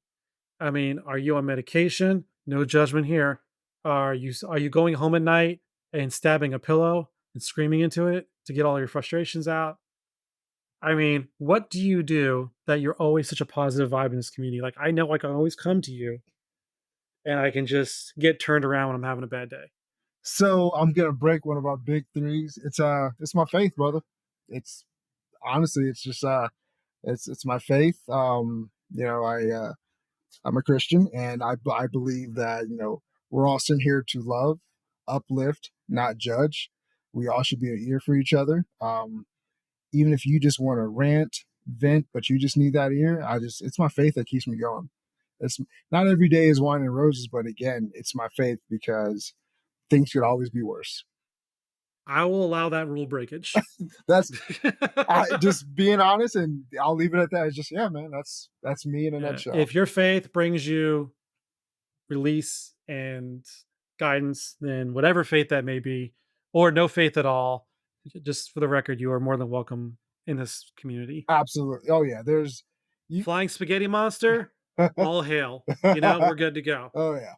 I mean, are you on medication? No judgment here. Are you going home at night and stabbing a pillow and screaming into it to get all your frustrations out? I mean, what do you do that you're always such a positive vibe in this community? Like, I know I can always come to you and I can just get turned around when I'm having a bad day.
So I'm gonna break one of our big threes. It's my faith, brother. It's honestly, it's just it's my faith. I'm a Christian, and I believe that we're all sent here to love, uplift, not judge. We all should be an ear for each other. Even if you just want to rant, vent, but you just need that ear, it's my faith that keeps me going. It's not every day is wine and roses, but again, it's my faith because things could always be worse.
I will allow that rule breakage.
That's just being honest, and I'll leave it at that. It's just, yeah, man, that's me in a nutshell.
If your faith brings you release and guidance, then whatever faith that may be, or no faith at all, just for the record, you are more than welcome in this community.
Absolutely. Oh yeah, there's
Flying spaghetti monster, all hail. We're good to go.
Oh yeah.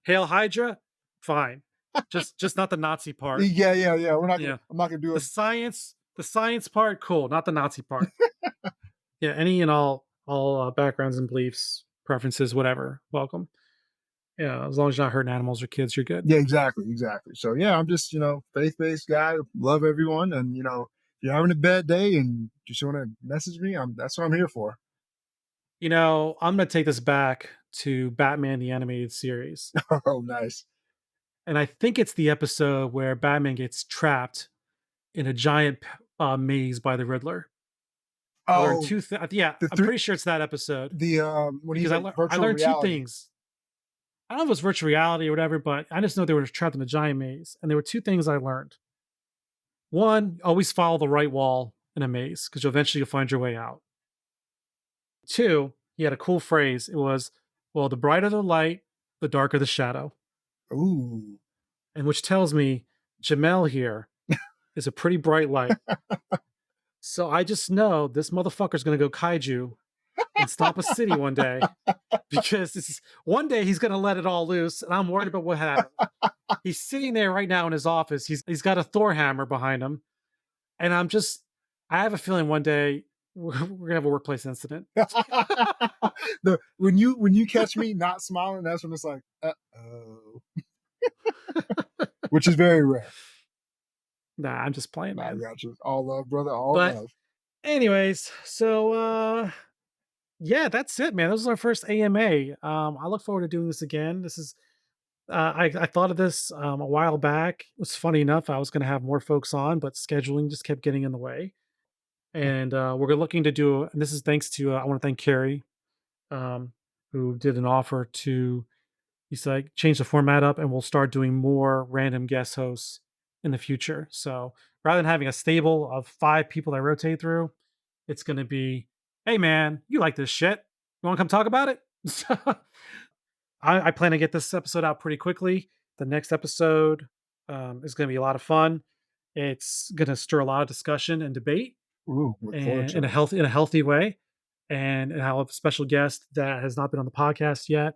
Hail Hydra, fine. Just not the Nazi part.
Yeah. I'm not gonna do
the science part, cool, not the Nazi part. Yeah, any and all backgrounds and beliefs, preferences, whatever, welcome. Yeah, as long as you're not hurting animals or kids, you're good.
Yeah, exactly. So yeah, I'm just faith-based guy, love everyone, and if you're having a bad day and just want to message me, that's what I'm here for.
I'm gonna take this back to Batman the Animated Series.
Oh, nice.
And I think it's the episode where Batman gets trapped in a giant maze by the Riddler.
Oh,
I'm pretty sure it's that episode.
When he's
I learned
reality.
two things. I don't know if it was virtual reality or whatever, but I just know they were trapped in a giant maze. And there were two things I learned. One, always follow the right wall in a maze because you'll find your way out. Two, he had a cool phrase. It was, well, the brighter the light, the darker the shadow.
Ooh.
And which tells me Jamell here is a pretty bright light. So I just know this motherfucker's going to go kaiju and stop a city one day because one day he's going to let it all loose. And I'm worried about what happened. He's sitting there right now in his office. He's got a Thor hammer behind him. And I have a feeling one day we're going to have a workplace incident.
When you catch me not smiling, that's when it's like, uh-oh. Which is very rare.
Nah, I'm just playing, man.
I got you. All love, brother. All love.
Anyways, so yeah, that's it, man. This was our first AMA. I look forward to doing this again. This is I thought of this a while back. It was funny enough. I was going to have more folks on, but scheduling just kept getting in the way. And we're looking to do. And this is thanks to I want to thank Carrie, who did an offer to. He's like change the format up, and we'll start doing more random guest hosts in the future. So rather than having a stable of 5 people that rotate through, it's going to be, hey man, you like this shit? You want to come talk about it? I plan to get this episode out pretty quickly. The next episode is going to be a lot of fun. It's going to stir a lot of discussion and debate.
Ooh,
in a healthy way, and I'll have a special guest that has not been on the podcast yet.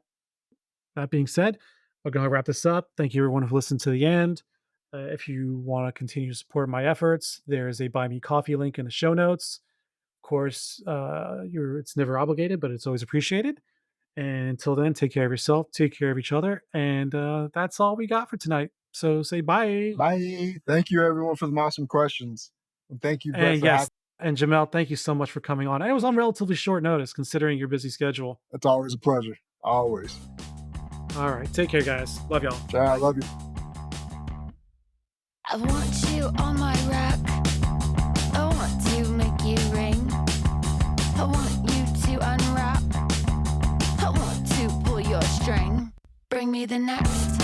That being said, we're going to wrap this up. Thank you everyone who listened to the end. If you want to continue to support my efforts, there's a Buy Me Coffee link in the show notes. Of course, it's never obligated, but it's always appreciated. And until then, take care of yourself, take care of each other, and that's all we got for tonight. So say bye.
Bye. Thank you everyone for the awesome questions. And thank you, Brett,
and Jamell, thank you so much for coming on. And it was on relatively short notice considering your busy schedule.
It's always a pleasure. Always.
All right. Take care, guys. Love y'all.
Ciao. I love you.
I want you on my rack. I want to make you ring. I want you to unwrap. I want to pull your string. Bring me the next